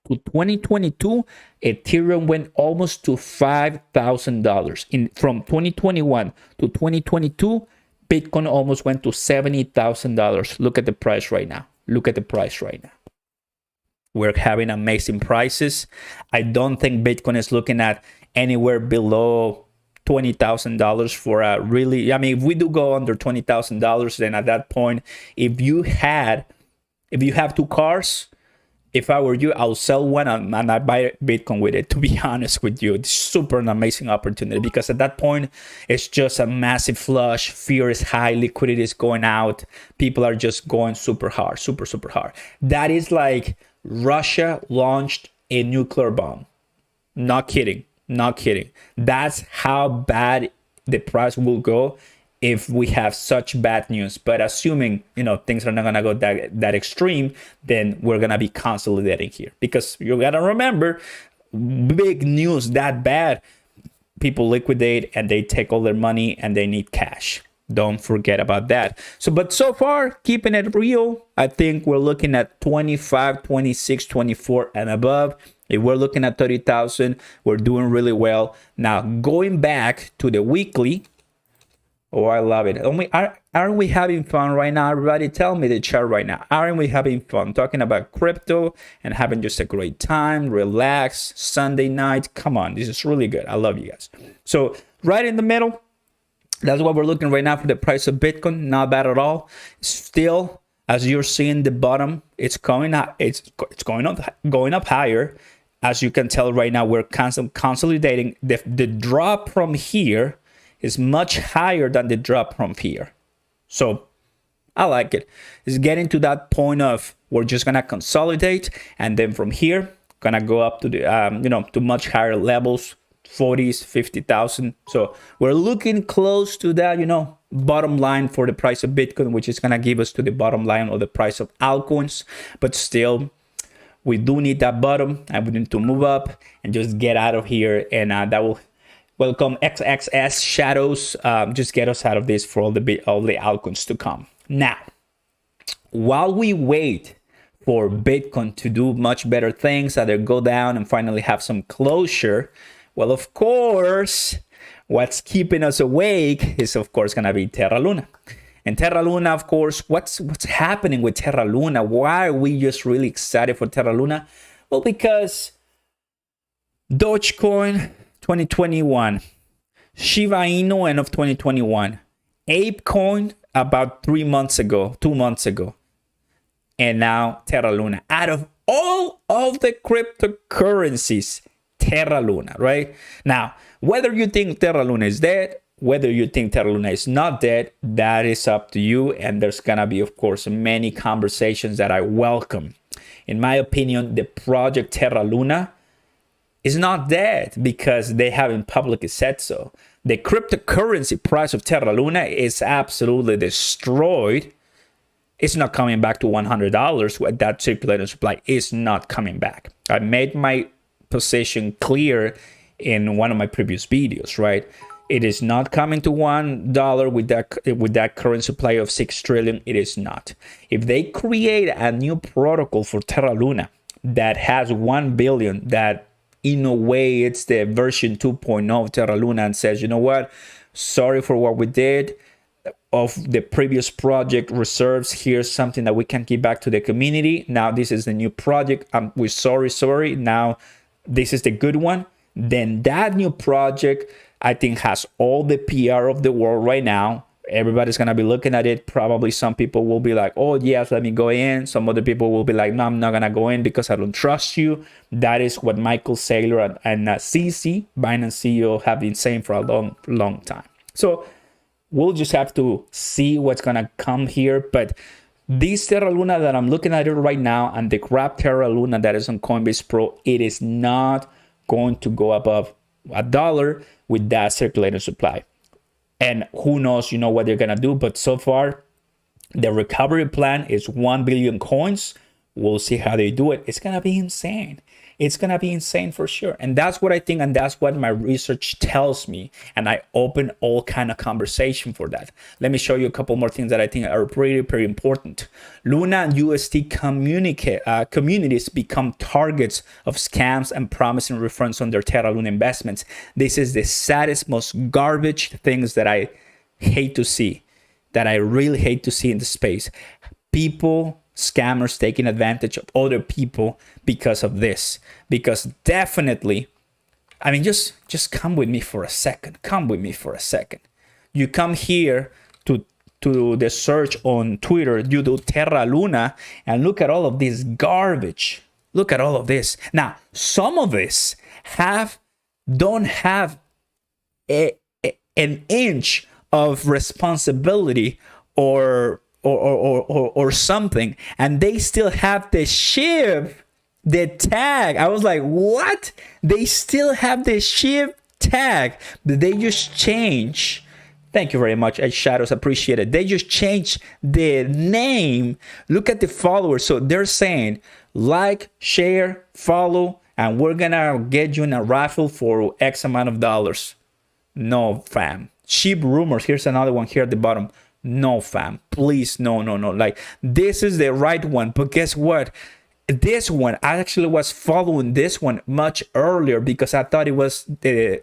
to 2022, Ethereum went almost to $5,000. From 2021 to 2022, Bitcoin almost went to $70,000. Look at the price right now. We're having amazing prices. I don't think Bitcoin is looking at anywhere below $20,000 for a really, if we do go under $20,000, then at that point, if you have two cars if I were you, I'll sell one and I buy Bitcoin with it, to be honest with you. It's super an amazing opportunity, because at that point, it's just a massive flush. Fear is high, liquidity is going out. People are just going super hard, super hard. That is like Russia launched a nuclear bomb. Not kidding. That's how bad the price will go if we have such bad news. But assuming, things are not gonna go that extreme, then we're gonna be consolidating here, because you gotta remember, big news that bad, people liquidate and they take all their money and they need cash. Don't forget about that. But so far, keeping it real, I think we're looking at 25, 26, 24 and above. If we're looking at 30,000, we're doing really well. Now, going back to the weekly, oh, I love it. Aren't we having fun right now? Everybody tell me the chart right now. Aren't we having fun? Talking about crypto and having just a great time, relax, Sunday night. Come on, this is really good. I love you guys. So right in the middle, that's what we're looking right now for the price of Bitcoin. Not bad at all. Still, as you're seeing the bottom, it's going up. It's going up higher. As you can tell right now, we're consolidating. The drop from here is much higher than the drop from here. So I like it. It's getting to that point of we're just gonna consolidate, and then from here gonna go up to the to much higher levels, 40s, 50,000. So we're looking close to that, bottom line for the price of Bitcoin, which is gonna give us to the bottom line of the price of altcoins. But still, we do need that bottom, and we need to move up and just get out of here, and that will welcome XXS shadows. Just get us out of this for all the altcoins to come. Now, while we wait for Bitcoin to do much better things, either go down and finally have some closure, well, of course, what's keeping us awake is, of course, gonna be Terra Luna. And Terra Luna, of course, what's happening with Terra Luna? Why are we just really excited for Terra Luna? Well, because Dogecoin 2021, Shiba Inu end of 2021, ApeCoin about 2 months ago, and now Terra Luna. Out of all of the cryptocurrencies, Terra Luna, right? Now, whether you think Terra Luna is dead, whether you think Terra Luna is not dead, that is up to you. And there's gonna be, of course, many conversations that I welcome. In my opinion, the project Terra Luna is not dead because they haven't publicly said so. The cryptocurrency price of Terra Luna is absolutely destroyed. It's not coming back to $100. That circulating supply is not coming back. I made my position clear in one of my previous videos, right? It is not coming to $1 with that current supply of 6 trillion. It is not. If they create a new protocol for Terra Luna that has 1 billion, that in a way it's the version 2.0 of Terra Luna, and says, you know what, sorry for what we did of the previous project reserves, here's something that we can give back to the community. Now this is the new project. We're sorry. Now this is the good one. Then that new project, I think, has all the PR of the world right now. Everybody's going to be looking at it. Probably some people will be like, oh, yes, let me go in. Some other people will be like, no, I'm not going to go in because I don't trust you. That is what Michael Saylor and CC, Binance CEO, have been saying for a long time. So we'll just have to see what's going to come here. But this Terra Luna that I'm looking at it right now, and the crap Terra Luna that is on Coinbase Pro, it is not going to go above $1 with that circulating supply. And who knows, what they're going to do. But so far, the recovery plan is 1 billion coins. We'll see how they do it. It's going to be insane. It's going to be insane for sure. And that's what I think. And that's what my research tells me. And I open all kind of conversation for that. Let me show you a couple more things that I think are pretty important. Luna and UST communities become targets of scams and promising refunds on their Terra Luna investments. This is the saddest, most garbage things that I hate to see, that I really hate to see in the space. Scammers taking advantage of other people because of this. Because definitely, I mean, just come with me for a second. You come here to the search on Twitter, you do Terra Luna, and look at all of this garbage Look at all of this. Now, some of this don't have an inch of responsibility or something, and they still have the tag. I was like, what? They still have the SHIB tag, but they just change. Thank you very much, Ed Shadows, appreciate it. They just changed the name. Look at the followers. So they're saying like, share, follow, and we're gonna get you in a raffle for X amount of dollars. No, fam. Cheap rumors. Here's another one here at the bottom. No, fam. Please, no. Like, this is the right one, but guess what? This one, I actually was following this one much earlier because I thought it was the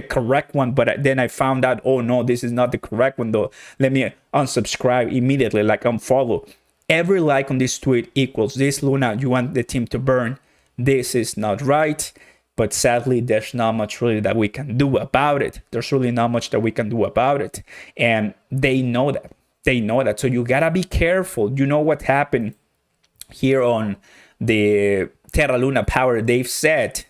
correct one, but then I found out, oh no, this is not the correct one though. Let me unsubscribe immediately, like unfollow. Every like on this tweet equals this, Luna, you want the team to burn. This is not right, but sadly, there's not much really that we can do about it. There's really not much that we can do about it. And they know that. They know that. So you gotta be careful. You know what happened here on the Terra Luna Power? They've said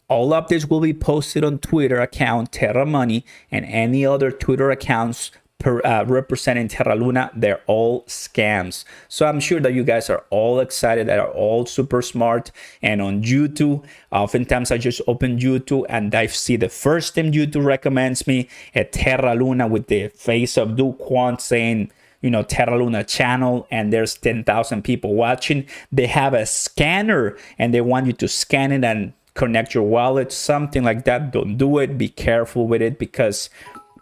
all of this will be posted on Twitter account Terra Money and any other Twitter accounts representing Terra Luna. They're all scams. So I'm sure that you guys are all excited, that are all super smart. And on YouTube, oftentimes I just open YouTube and I see the first thing YouTube recommends me, a Terra Luna with the face of Do Kwon saying, you know, Terra Luna channel, and there's 10,000 people watching. They have a scanner and they want you to scan it and connect your wallet, something like that. Don't do it. Be careful with it, because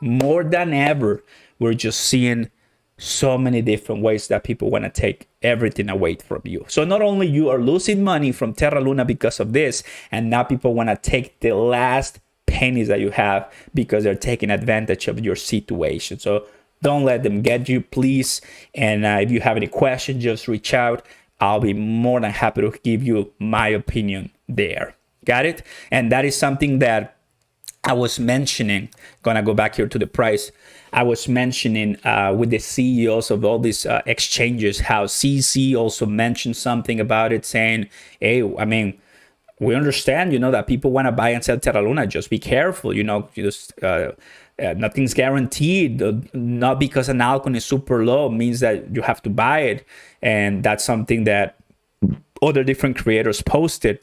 more than ever, we're just seeing so many different ways that people want to take everything away from you. So not only you are losing money from Terra Luna because of this, and now people want to take the last pennies that you have because they're taking advantage of your situation. So don't let them get you, please. And if you have any questions, just reach out. I'll be more than happy to give you my opinion there. Got it? And that is something that I was mentioning. Gonna go back here to the price. I was mentioning with the CEOs of all these exchanges, how CC also mentioned something about it, saying, hey, I mean, we understand, you know, that people want to buy and sell Terra Luna. Just be careful, you know, just nothing's guaranteed. Not because an altcoin is super low means that you have to buy it. And that's something that other different creators posted.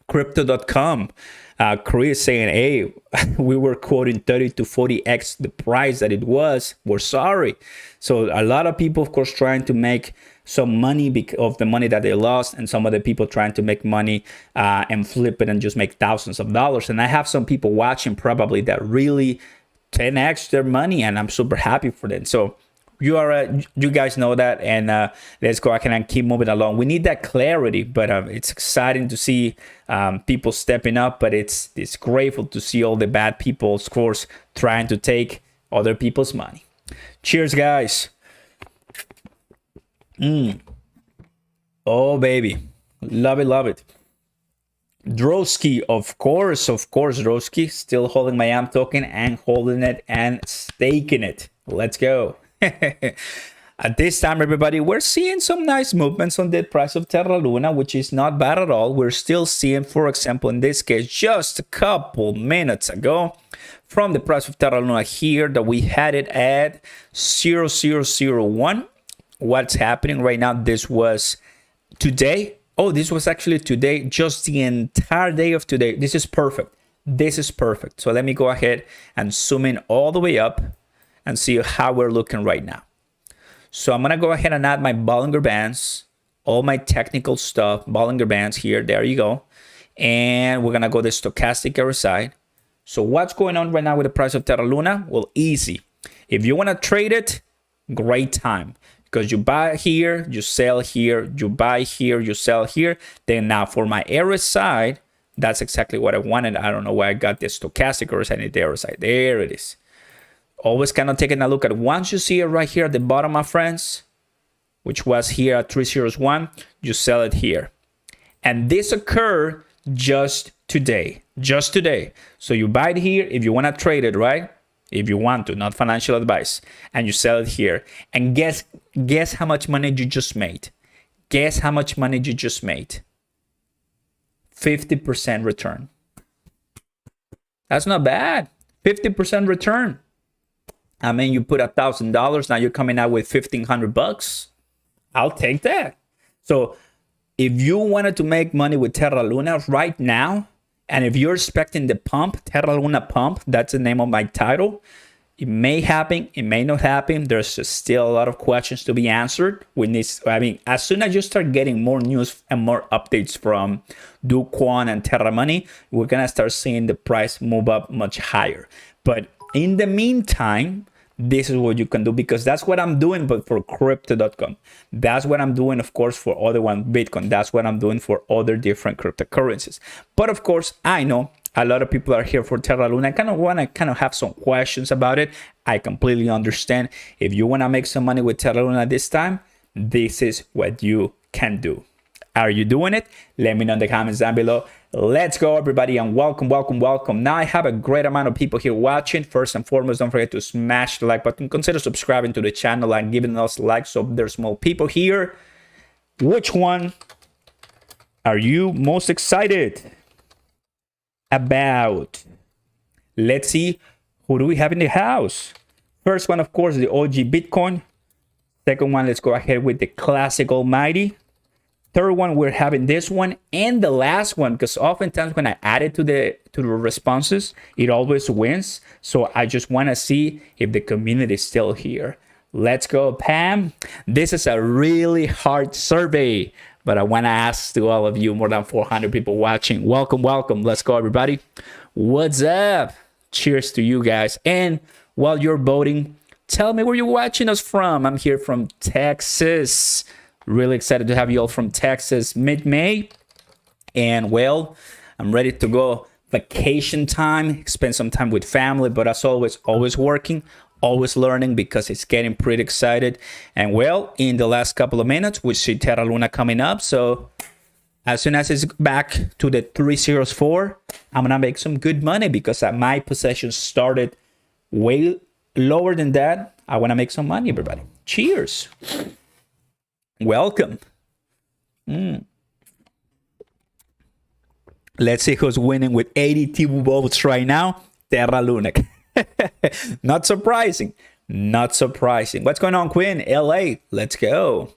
Crypto.com, Chris saying, hey, we were quoting 30 to 40x the price that it was. We're sorry. So a lot of people, of course, trying to make some money because of the money that they lost, and some other people trying to make money and flip it and just make thousands of dollars. And I have some people watching probably that really 10x their money, and I'm super happy for them. So you guys know that, and let's go ahead and keep moving along. We need that clarity, but it's exciting to see people stepping up, but it's grateful to see all the bad people, of course, trying to take other people's money. Cheers, guys. Oh, baby. Love it. Droski, of course, Droski. Still holding my AMP token and holding it and staking it. Let's go. At this time, everybody, we're seeing some nice movements on the price of Terra Luna, which is not bad at all. We're still seeing, for example, in this case, just a couple minutes ago, from the price of Terra Luna here, that we had it at 0.0001. What's happening right now? This was today. Oh, this was actually today, just the entire day of today. This is perfect. So let me go ahead and zoom in all the way up and see how we're looking right now. So I'm gonna go ahead and add my Bollinger Bands, all my technical stuff, Bollinger Bands here, there you go. And we're gonna go the stochastic RSI. So what's going on right now with the price of Terra Luna? Well, easy. If you wanna trade it, great time. Because you buy here, you sell here, you buy here, you sell here. Then now for my RSI, that's exactly what I wanted. I don't know why I got this stochastic RSI, I need the RSI. There it is. Always kind of taking a look at, once you see it right here at the bottom, my friends, which was here at 301, you sell it here. And this occurred just today. So you buy it here if you want to trade it, right? If you want to, not financial advice. And you sell it here. And guess how much money you just made. Guess how much money you just made. 50% return. That's not bad. 50% return. I mean, you put $1,000, now you're coming out with $1,500. I'll take that. So if you wanted to make money with Terra Luna right now, and if you're expecting the pump, Terra Luna pump, that's the name of my title. It may happen, it may not happen. There's still a lot of questions to be answered. As soon as you start getting more news and more updates from dogecoin and Terra Money, we're gonna start seeing the price move up much higher. But in the meantime, this is what you can do, because that's what I'm doing, but for crypto.com. That's what I'm doing, of course, for other one, Bitcoin. That's what I'm doing for other different cryptocurrencies. But of course, I know a lot of people are here for Terra Luna. I kind of want to have some questions about it. I completely understand. If you want to make some money with Terra Luna this time, this is what you can do. Are you doing it? Let me know in the comments down below. Let's go, everybody, and welcome, welcome, welcome. Now I have a great amount of people here watching. First and foremost, don't forget to smash the like button. Consider subscribing to the channel and giving us likes so there's more people here. Which one are you most excited about? Let's see, who do we have in the house? First one, of course, the OG Bitcoin. Second one, let's go ahead with the classic almighty. Third one, we're having this one, and the last one, because oftentimes when I add it to the responses, it always wins. So I just want to see if the community is still here. Let's go, Pam. This is a really hard survey, but I want to ask to all of you, more than 400 people watching. Welcome, welcome. Let's go, everybody. What's up? Cheers to you guys. And while you're voting, tell me where you're watching us from. I'm here from Texas. Really excited to have you all from Texas, mid-May. And well, I'm ready to go vacation time, spend some time with family, but as always, always working, always learning, because it's getting pretty excited. And well, in the last couple of minutes, we see Terra Luna coming up. So as soon as it's back to the 304, I'm gonna make some good money, because my possession started way lower than that. I wanna make some money, everybody. Cheers. Welcome. Let's see who's winning with 82 votes right now. Terra Luna. Not surprising. Not surprising. What's going on, Quinn? LA. Let's go.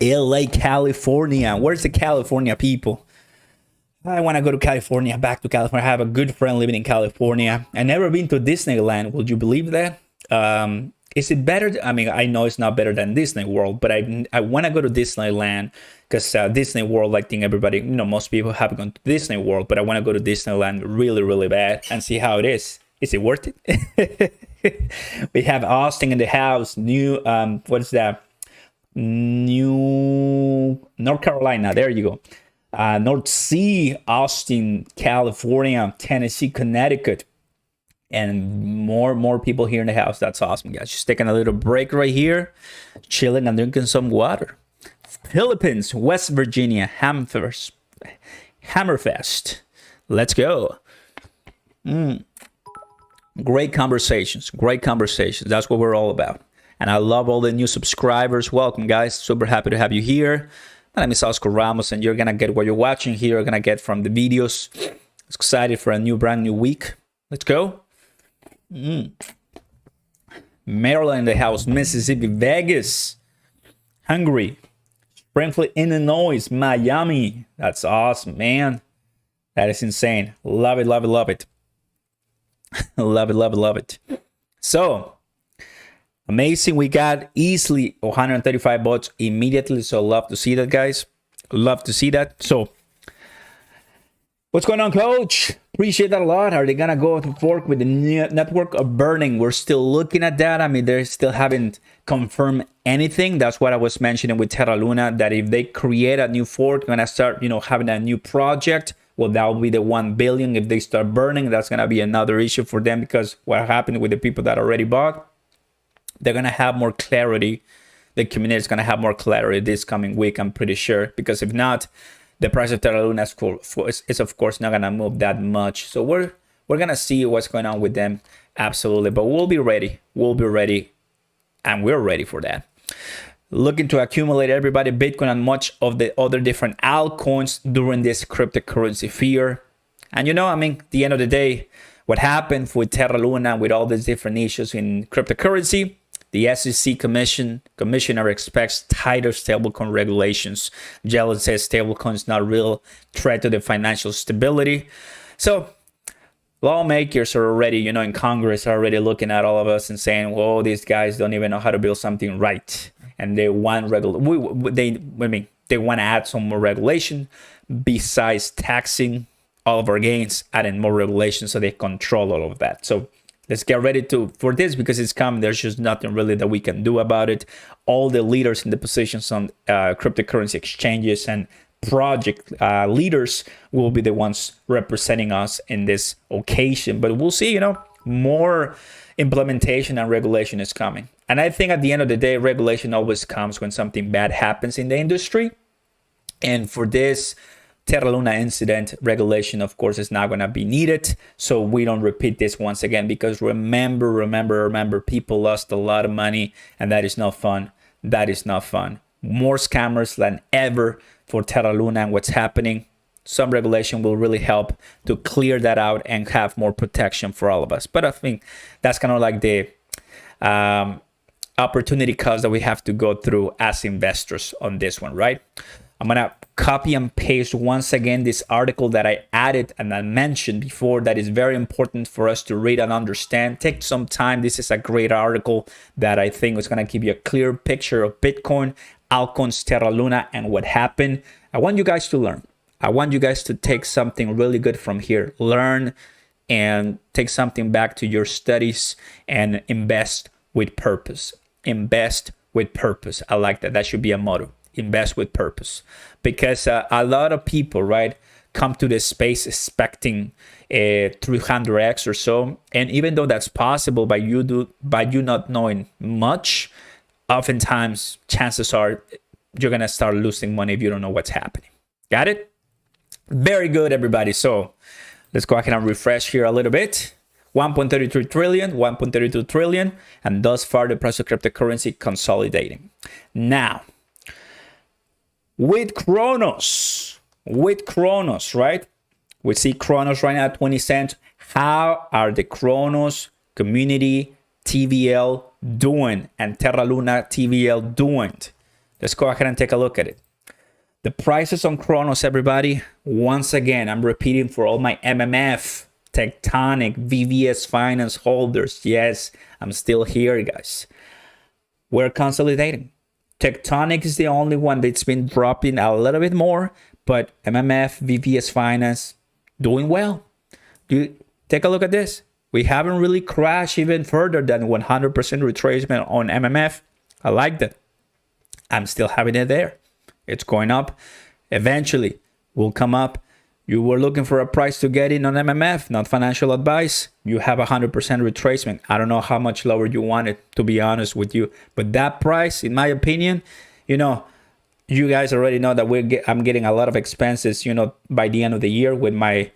LA, California. Where's the California people? I want to go to California, back to California. I have a good friend living in California. I've never been to Disneyland. Would you believe that? Is it better? I mean, I know it's not better than Disney World, but I want to go to Disneyland, because Disney World, I think everybody, most people have gone to Disney World, but I want to go to Disneyland really, really bad and see how it is. Is it worth it? We have Austin in the house. New, what is that? New North Carolina. There you go. North Sea, Austin, California, Tennessee, Connecticut. And more people here in the house. That's awesome, guys. Just taking a little break right here, chilling and drinking some water. Philippines, West Virginia, Hammerfest. Let's go. Great conversations. Great conversations. That's what we're all about. And I love all the new subscribers. Welcome, guys. Super happy to have you here. My name is Oscar Ramos, and you're gonna get what you're watching here. You're gonna get from the videos. Excited for a brand new week. Let's go. Maryland in the house, Mississippi, Vegas, Hungary, Springfield, Illinois, Miami. That's awesome, man. That is insane. Love it, love it, love it. Love it, love it, love it. So amazing. We got easily 135 votes immediately. So love to see that, guys. Love to see that. So what's going on, coach? Appreciate that a lot. Are they gonna go to fork with the network of burning? We're still looking at that. I mean, they still haven't confirmed anything. That's what I was mentioning with Terra Luna, that if they create a new fork, gonna start, having a new project, well, that will be the 1 billion. If they start burning, that's gonna be another issue for them, because what happened with the people that already bought, they're gonna have more clarity. The community is gonna have more clarity this coming week, I'm pretty sure, because if not, the price of Terra Luna is of course not gonna move that much. So we're gonna see what's going on with them, absolutely. But we'll be ready. We'll be ready, and we're ready for that. looking to accumulate everybody Bitcoin and much of the other different altcoins during this cryptocurrency fear. And I mean, at the end of the day, what happened with Terra Luna, with all these different issues in cryptocurrency, the SEC commissioner expects tighter stablecoin regulations. Jelen says stablecoin is not a real threat to the financial stability. So lawmakers are already, in Congress are already looking at all of us and saying, whoa, these guys don't even know how to build something right. And they want they want to add some more regulation besides taxing all of our gains, adding more regulation so they control all of that. So let's get ready for this because it's coming. There's just nothing really that we can do about it. All the leaders in the positions on cryptocurrency exchanges and project leaders will be the ones representing us in this occasion. But we'll see, more implementation and regulation is coming. And I think at the end of the day, regulation always comes when something bad happens in the industry. And for this Terra Luna incident, regulation, of course, is not going to be needed. So we don't repeat this once again, because remember, people lost a lot of money, and that is not fun. That is not fun. More scammers than ever for Terra Luna and what's happening. Some regulation will really help to clear that out and have more protection for all of us. But I think that's kind of like the opportunity cost that we have to go through as investors on this one, right? I'm going to copy and paste once again this article that I added and I mentioned before that is very important for us to read and understand. Take some time. This is a great article that I think is going to give you a clear picture of Bitcoin, altcoins, Terra Luna, and what happened. I want you guys to learn. I want you guys to take something really good from here. Learn and take something back to your studies and invest with purpose. Invest with purpose. I like that. That should be a motto. Invest with purpose. Because a lot of people, right, come to this space expecting 300x or so. And even though that's possible by you not knowing much, oftentimes chances are you're going to start losing money if you don't know what's happening. Got it? Very good, everybody. So let's go ahead and refresh here a little bit. 1.33 trillion, 1.32 trillion, and thus far the price of cryptocurrency consolidating. Now, with Cronos, right? We see Cronos right now at 20 cents. How are the Cronos community TVL doing and Terra Luna TVL doing? Let's go ahead and take a look at it. The prices on Cronos, everybody, once again, I'm repeating for all my MMF, Tectonic, VVS Finance holders. Yes, I'm still here, guys. We're consolidating. Tectonic is the only one that's been dropping a little bit more, but MMF, VVS Finance, doing well. Take a look at this. We haven't really crashed even further than 100% retracement on MMF. I like that. I'm still having it there. It's going up. Eventually, will come up. You were looking for a price to get in on MMF, not financial advice. You have 100% retracement. I don't know how much lower you want it, to be honest with you. But that price, in my opinion, you guys already know that I'm getting a lot of expenses, by the end of the year with my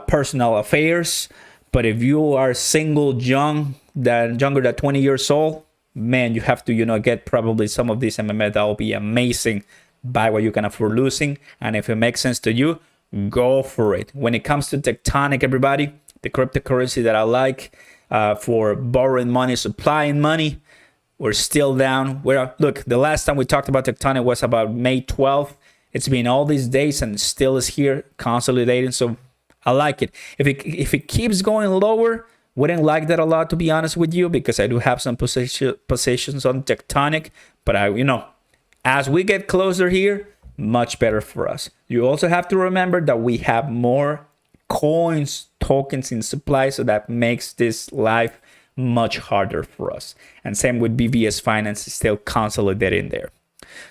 personal affairs. But if you are single, younger than 20 years old, man, you have to, get probably some of these MMF. That will be amazing. Buy what you can afford losing. And if it makes sense to you, go for it. When it comes to Tectonic, everybody, the cryptocurrency that I like for borrowing money, supplying money, we're still down. Look, the last time we talked about Tectonic was about May 12th. It's been all these days and still is here consolidating. So I like it. If it keeps going lower, wouldn't like that a lot, to be honest with you, because I do have some positions on Tectonic. But as we get closer here, much better for us. You also have to remember that we have more coins, tokens in supply, so that makes this life much harder for us. And same with BVS Finance, is still consolidating there.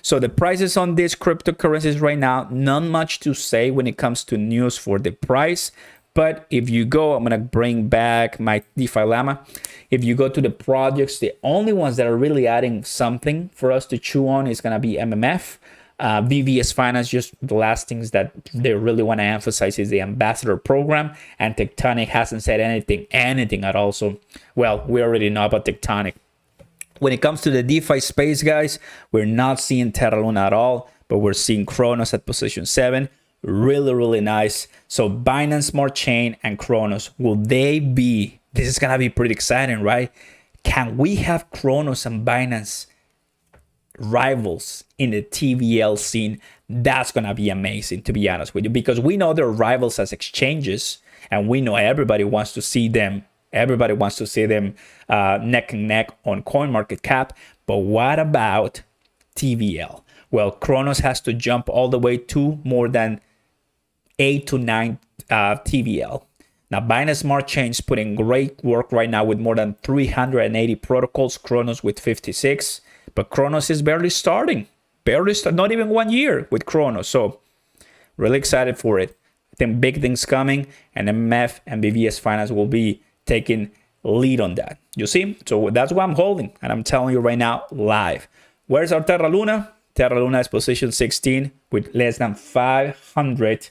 So the prices on these cryptocurrencies right now, not much to say when it comes to news for the price. But if you go, I'm going to bring back my DeFi Llama. If you go to the projects, the only ones that are really adding something for us to chew on is going to be MMF. VVS Finance, just the last things that they really want to emphasize is the ambassador program, and Tectonic hasn't said anything at all. So, well, we already know about Tectonic. When it comes to the DeFi space, guys, we're not seeing Terra Luna at all, but we're seeing Cronos at position 7. Really, really nice. So Binance Smart Chain and Cronos, will they be, this is going to be pretty exciting, right? Can we have Cronos and Binance rivals in the TVL scene? That's going to be amazing, to be honest with you, because we know they're rivals as exchanges, and we know everybody wants to see them. Everybody wants to see them neck and neck on CoinMarketCap. But what about TVL? Well, Cronos has to jump all the way to more than 8 to 9 TVL. Now, Binance Smart Chain is putting great work right now with more than 380 protocols. Cronos with 56. But Cronos is barely starting. Not even 1 year with Cronos. So, really excited for it. I think big things coming. And MF and BVS Finance will be taking lead on that. You see? So that's what I'm holding. And I'm telling you right now, live. Where's our Terra Luna? Terra Luna is position 16 with less than 500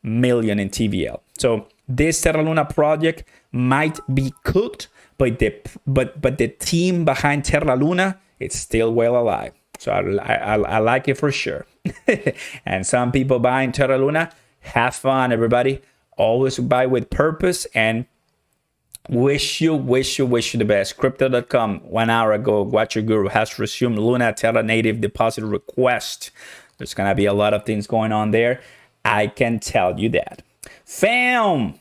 million in TVL. So this Terra Luna project might be cooked, but the team behind Terra Luna, it's still well alive. So I like it for sure. And some people buying Terra Luna, have fun, everybody. Always buy with purpose, and wish you the best. Crypto.com 1 hour ago, Watcher Guru has resumed Luna Terra native deposit request. There's gonna be a lot of things going on there. I can tell you that. Fam,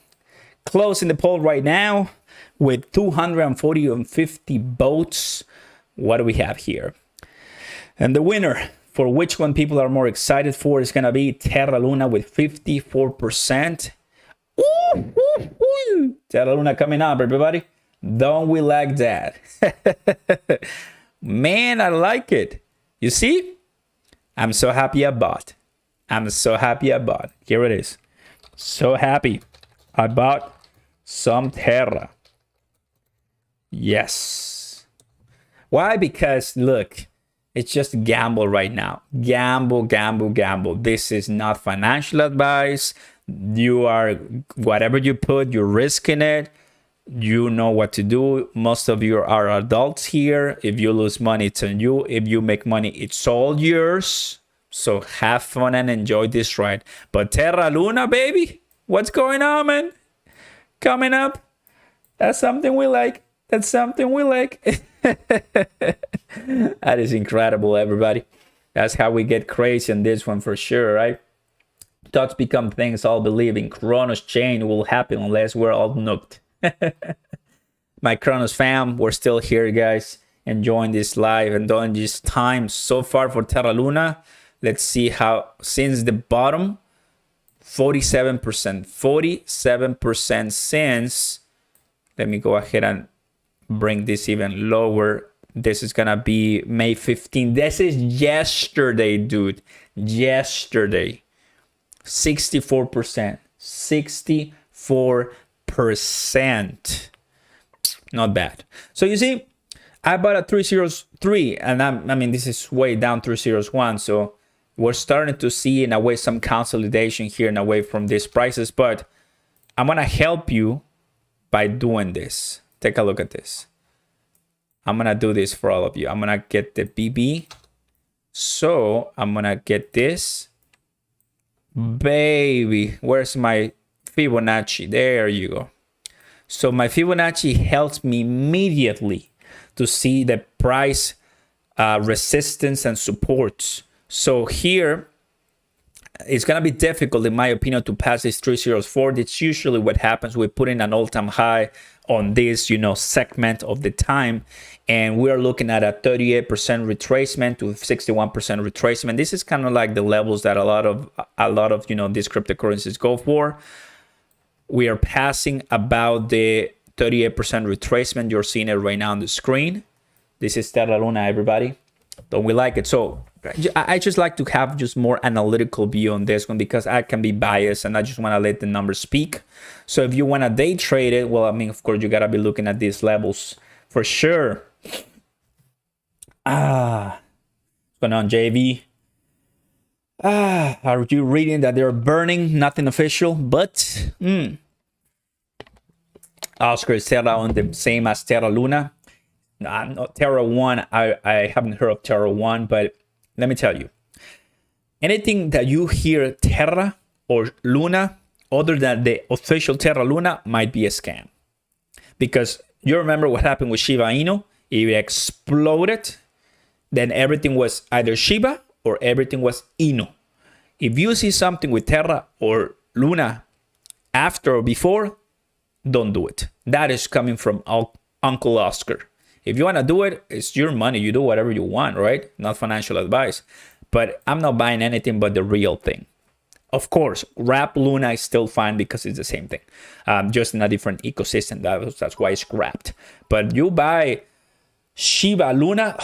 closing the poll right now with 240 and 50 votes. What do we have here? And the winner, for which one people are more excited for, is gonna be Terra Luna with 54%. Ooh, ooh, ooh. Terra Luna coming up, everybody. Don't we like that? Man, I like it. You see? I'm so happy I bought. Here it is. So happy I bought some Terra. Yes. Why? Because look, it's just gamble right now. Gamble. This is not financial advice. You are, whatever you put, you're risking it. You know what to do. Most of you are adults here. If you lose money, it's on you. If you make money, it's all yours. So have fun and enjoy this ride. But Terra Luna, baby, what's going on, man? Coming up. That's something we like. That is incredible, everybody. That's how we get crazy on this one for sure, right? Thoughts become things. All believe in Cronos chain will happen unless we're all nuked. My Cronos fam, we're still here, guys, enjoying this live and doing this time so far for Terra Luna. Let's see how, since the bottom, 47% since. Let me go ahead and bring this even lower. This is gonna be May 15. This is yesterday, dude. Yesterday. 64%. 64%. Not bad. So you see, I bought a 303, and I mean, this is way down 301. So we're starting to see, in a way, some consolidation here and away from these prices. But I'm gonna help you by doing this. Take a look at this. I'm gonna do this for all of you. I'm gonna get the BB. So I'm gonna get this. Baby, where's my Fibonacci? There you go. So my Fibonacci helps me immediately to see the price resistance and supports. So here, it's going to be difficult, in my opinion, to pass this 304. That's usually what happens. We put in an all-time high on this, segment of the time. And we're looking at a 38% retracement to 61% retracement. This is kind of like the levels that a lot of these cryptocurrencies go for. We are passing about the 38% retracement. You're seeing it right now on the screen. This is Terra Luna, everybody. Don't we like it? So I just like to have just more analytical view on this one, because I can be biased and I just want to let the numbers speak. So if you want to day trade it, well, I mean, of course, you got to be looking at these levels for sure. What's going on, JV? Are you reading that they're burning? Nothing official, but Oscar is Terra on the same as Terra Luna. not Terra 1. I haven't heard of Terra 1, but let me tell you, anything that you hear Terra or Luna, other than the official Terra Luna, might be a scam. Because you remember what happened with Shiba Inu? It exploded. Then everything was either Shiba or everything was Inu. If you see something with Terra or Luna after or before, don't do it. That is coming from Uncle Oscar. If you want to do it, it's your money. You do whatever you want, right? Not financial advice. But I'm not buying anything but the real thing. Of course, wrap Luna is still fine because it's the same thing. Just in a different ecosystem. That's why it's wrapped. But you buy Shiba Luna,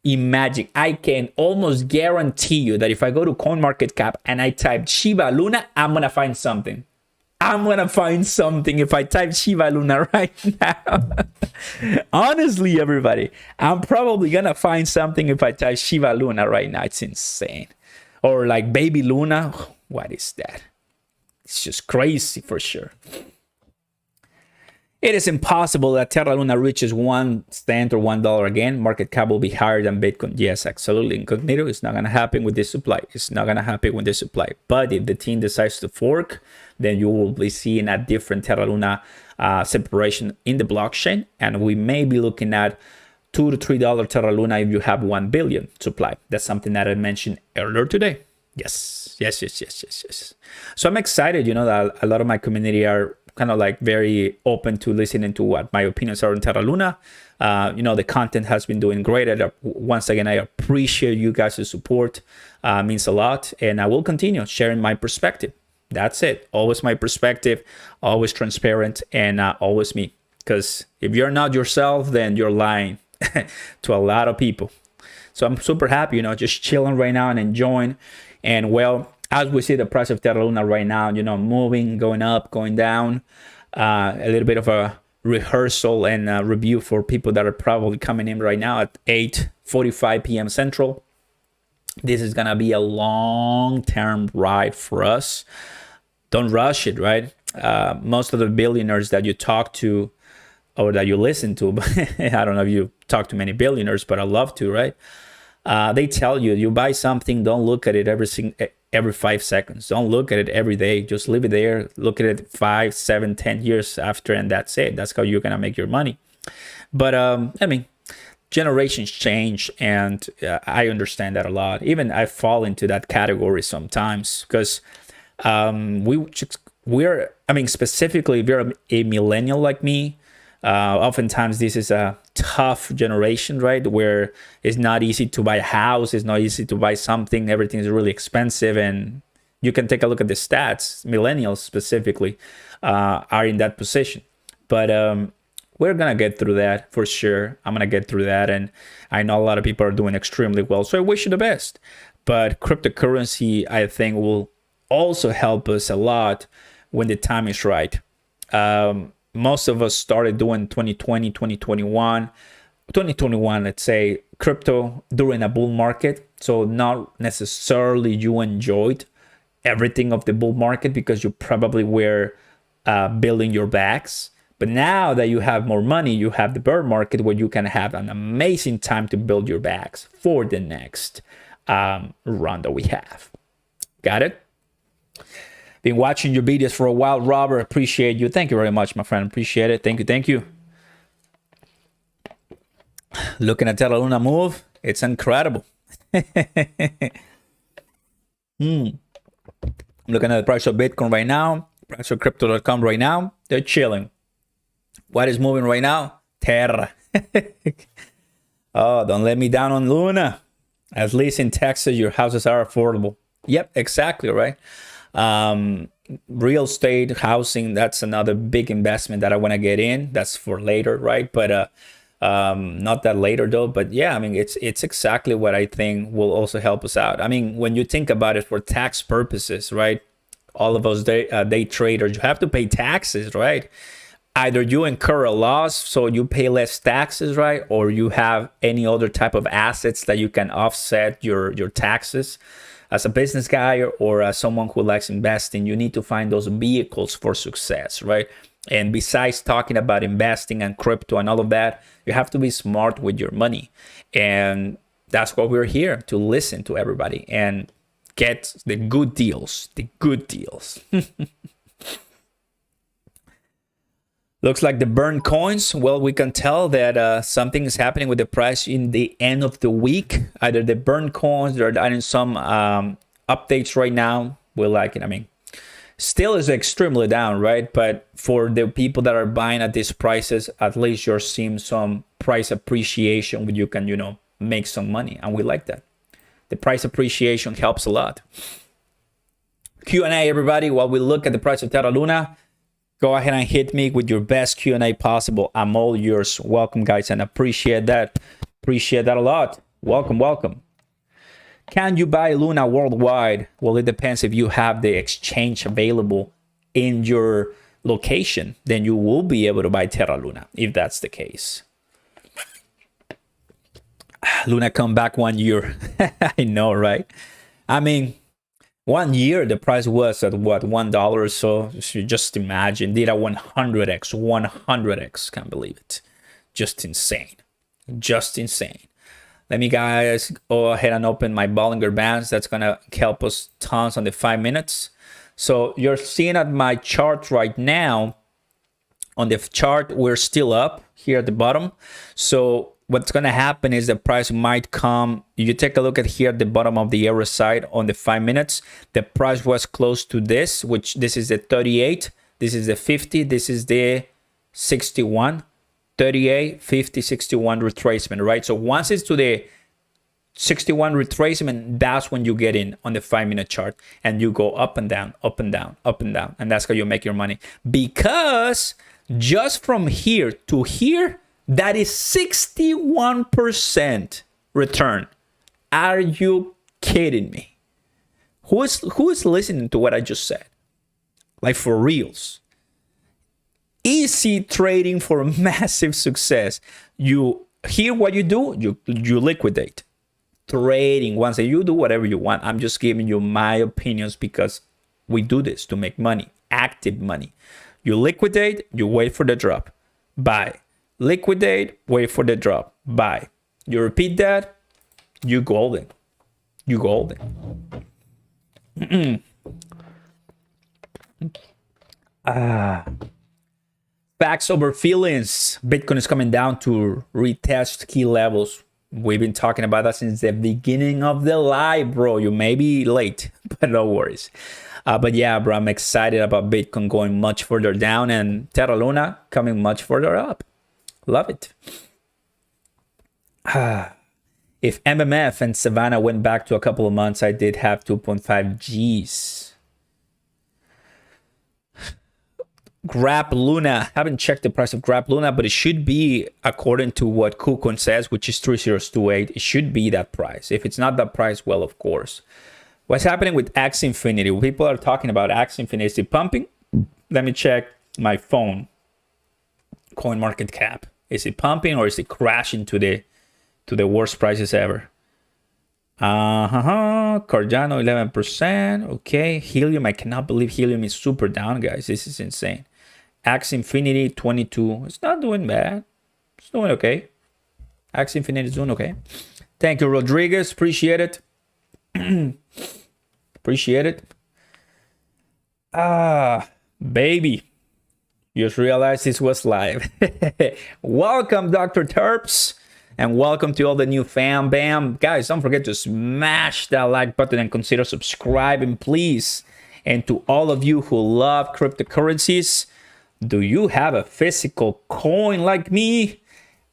imagine. I can almost guarantee you that if I go to CoinMarketCap and I type Shiba Luna, I'm going to find something. I'm going to find something if I type Shiba Luna right now. Honestly, everybody, I'm probably going to find something if I type Shiba Luna right now. It's insane. Or like Baby Luna. What is that? It's just crazy for sure. It is impossible that Terra Luna reaches 1 cent or $1 again. Market cap will be higher than Bitcoin. Yes, absolutely. Incognito. It's not going to happen with this supply. It's not going to happen with this supply. But if the team decides to fork, then you will be seeing a different Terra Luna separation in the blockchain. And we may be looking at $2 to $3 Terra Luna if you have 1 billion supply. That's something that I mentioned earlier today. Yes. So I'm excited, that a lot of my community are kind of like very open to listening to what my opinions are on Terra Luna. The content has been doing great. Once again, I appreciate you guys' support. Means a lot. And I will continue sharing my perspective. That's it. Always my perspective, always transparent, and always me. Because if you're not yourself, then you're lying to a lot of people. So I'm super happy, just chilling right now and enjoying. And well, as we see the price of Terra Luna right now, moving, going up, going down, a little bit of a rehearsal and review for people that are probably coming in right now at 8:45 p.m. Central. This is going to be a long-term ride for us. Don't rush it, right? Most of the billionaires that you talk to or that you listen to, but I don't know if you talk to many billionaires, but I love to, right? They tell you buy something, don't look at it every 5 seconds. Don't look at it every day. Just leave it there. Look at it 5, 7, 10 years after, and that's it. That's how you're going to make your money. But generations change, and I understand that a lot. Even I fall into that category sometimes because specifically if you're a millennial like me, oftentimes this is a tough generation, right? Where it's not easy to buy a house, it's not easy to buy something, everything is really expensive. And you can take a look at the stats. Millennials specifically are in that position. But we're gonna get through that for sure. I'm gonna get through that, and I know a lot of people are doing extremely well, so I wish you the best. But cryptocurrency, I think, will also help us a lot when the time is right. Most of us started doing 2020, 2021, let's say, crypto during a bull market. So not necessarily you enjoyed everything of the bull market because you probably were building your bags. But now that you have more money, you have the bear market where you can have an amazing time to build your bags for the next run that we have. Got it? Been watching your videos for a while, Robert. Appreciate you. Thank you very much, my friend. Appreciate it. Thank you. Looking at Terra Luna move, it's incredible. I'm looking at the price of Bitcoin right now, price of crypto.com right now. They're chilling. What is moving right now? Terra. Oh, don't let me down on Luna. At least in Texas, your houses are affordable. Yep, exactly, right? Real estate, housing, that's another big investment that I want to get in. That's for later, right? But not that later though. But yeah, it's exactly what I think will also help us out. When you think about it for tax purposes, right? All of those day traders, you have to pay taxes, right? Either you incur a loss, so you pay less taxes, right? Or you have any other type of assets that you can offset your taxes. As a business guy or as someone who likes investing, you need to find those vehicles for success, right? And besides talking about investing and crypto and all of that, you have to be smart with your money. And that's what we're here to listen to everybody and get the good deals, the good deals. Looks like the burn coins. Well, we can tell that something is happening with the price in the end of the week. Either the burn coins, they're adding some updates right now. We like it. I mean, still is extremely down, right? But for the people that are buying at these prices, at least you're seeing some price appreciation where you can, you know, make some money. And we like that. The price appreciation helps a lot. Q&A, everybody. While we look at the price of Terra Luna, go ahead and hit me with your best Q&A possible. I'm all yours. Welcome, guys, and appreciate that. Appreciate that a lot. Welcome, welcome. Can you buy Luna worldwide? Well, it depends if you have the exchange available in your location. Then you will be able to buy Terra Luna, if that's the case. Luna come back 1 year. I know, right? I mean, 1 year, the price was at what, $1 or so. So just imagine, did a 100x, 100x. Can't believe it. Just insane. Just insane. Let me, guys, go ahead and open my Bollinger Bands. That's going to help us tons on the 5 minutes. So you're seeing at my chart right now. On the chart, we're still up here at the bottom. So what's going to happen is the price might come. You take a look at here at the bottom of the arrow side on the 5 minutes. The price was close to this, which this is the 38. This is the 50. This is the 61. 38, 50, 61 retracement, right? So once it's to the 61 retracement, that's when you get in on the 5 minute chart and you go up and down, up and down, up and down. And that's how you make your money. Because just from here to here, that is 61% return. Are you kidding me? Who is listening to what I just said? Like, for reals. Easy trading for massive success. You hear what you do, you liquidate. Trading, once you do whatever you want. I'm just giving you my opinions because we do this to make money, active money. You liquidate, you wait for the drop, buy. Liquidate, wait for the drop, buy. You repeat that, you golden. You golden. Facts over feelings. Bitcoin is coming down to retest key levels. We've been talking about that since the beginning of the live, bro. You may be late, but no worries. But yeah, bro, I'm excited about Bitcoin going much further down and Terra Luna coming much further up. Love it. If MMF and Savannah went back to a couple of months, I did have 2.5 Gs. Grab Luna. Haven't checked the price of Grab Luna, but it should be, according to what KuCoin says, which is 3028. It should be that price. If it's not that price, well, of course. What's happening with X Infinity? People are talking about X Infinity. Is it pumping? Let me check my phone. Coin market cap. Is it pumping or is it crashing to the worst prices ever? Cardano 11%. Okay, Helium. I cannot believe Helium is super down, guys. This is insane. X Infinity 22. It's not doing bad. It's doing okay. X Infinity is doing okay. Thank you, Rodriguez. Appreciate it. Appreciate it. Baby. Just realized this was live. Welcome, Dr. Terps. And welcome to all the new fam bam. Guys, don't forget to smash that like button and consider subscribing, please. And to all of you who love cryptocurrencies, do you have a physical coin like me?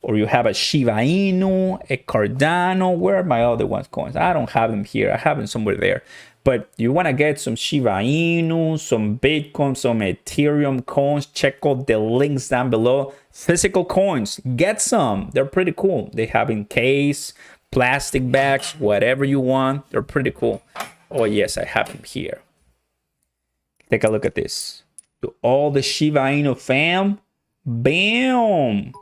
Or you have a Shiba Inu, a Cardano? Where are my other coins? I don't have them here. I have them somewhere there. But you want to get some Shiba Inu, some Bitcoin, some Ethereum coins, check out the links down below. Physical coins, get some. They're pretty cool. They have in case, plastic bags, whatever you want. They're pretty cool. Oh yes, I have them here. Take a look at this. To all the Shiba Inu fam, bam!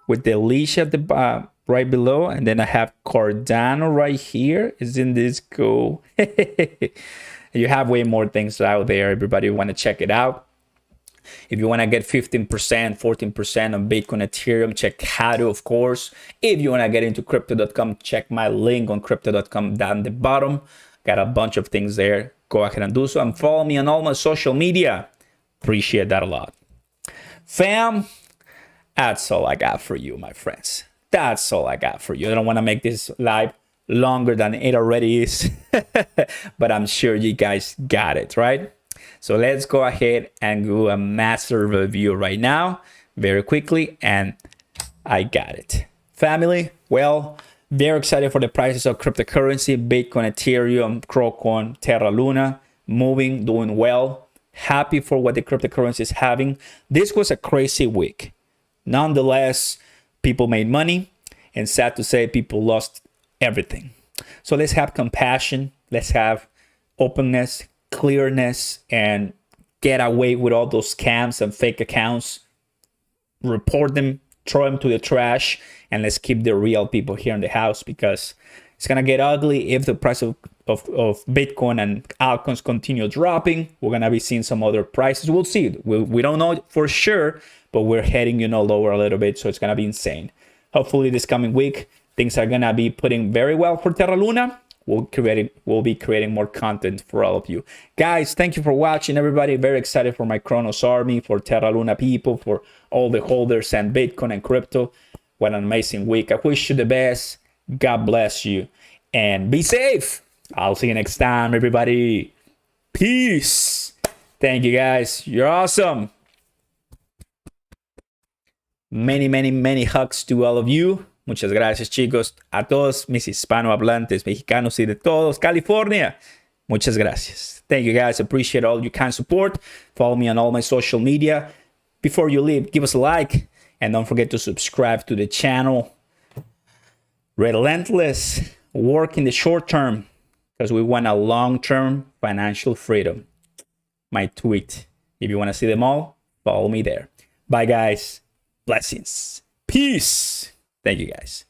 With the leash at the right below, and then I have Cardano right here. Isn't this cool? You have way more things out there. Everybody want to check it out. If you want to get 15%, 14% on Bitcoin, Ethereum, check Hado, of course. If you want to get into crypto.com, check my link on crypto.com down the bottom. Got a bunch of things there. Go ahead and do so. And follow me on all my social media. Appreciate that a lot. Fam, that's all I got for you, my friends. That's all I got for you. I don't want to make this live longer than it already is, but I'm sure you guys got it, right? So let's go ahead and do a master review right now, very quickly, and I got it. Family, well, very excited for the prices of cryptocurrency, Bitcoin, Ethereum, CRO, Terra, Luna, moving, doing well. Happy for what the cryptocurrency is having. This was a crazy week. Nonetheless, people made money, and sad to say, people lost everything. So let's have compassion, let's have openness, clearness, and get away with all those scams and fake accounts. Report them, throw them to the trash, and let's keep the real people here in the house, because it's gonna get ugly if the price of Bitcoin and altcoins continue dropping. We're gonna be seeing some other prices. We'll see. We don't know for sure, but we're heading lower a little bit, so it's gonna be insane. Hopefully this coming week things are gonna be putting very well for Terra Luna. We'll be creating more content for all of you guys. Thank you for watching, everybody. Very excited for my Cronos army, for Terra Luna people, for all the holders and Bitcoin and crypto. What an amazing week. I wish you the best. God bless you and be safe. I'll see you next time, everybody. Peace. Thank you, guys. You're awesome. Many hugs to all of you. Muchas gracias, chicos, a todos mis hispanohablantes, mexicanos y de todos, California. Muchas gracias. Thank you, guys. Appreciate all your kind support. Follow me on all my social media. Before you leave, give us a like, and don't forget to subscribe to the channel. Relentless work in the short term, because we want a long-term financial freedom. My tweet. If you want to see them all, follow me there. Bye, guys. Blessings. Peace. Thank you, guys.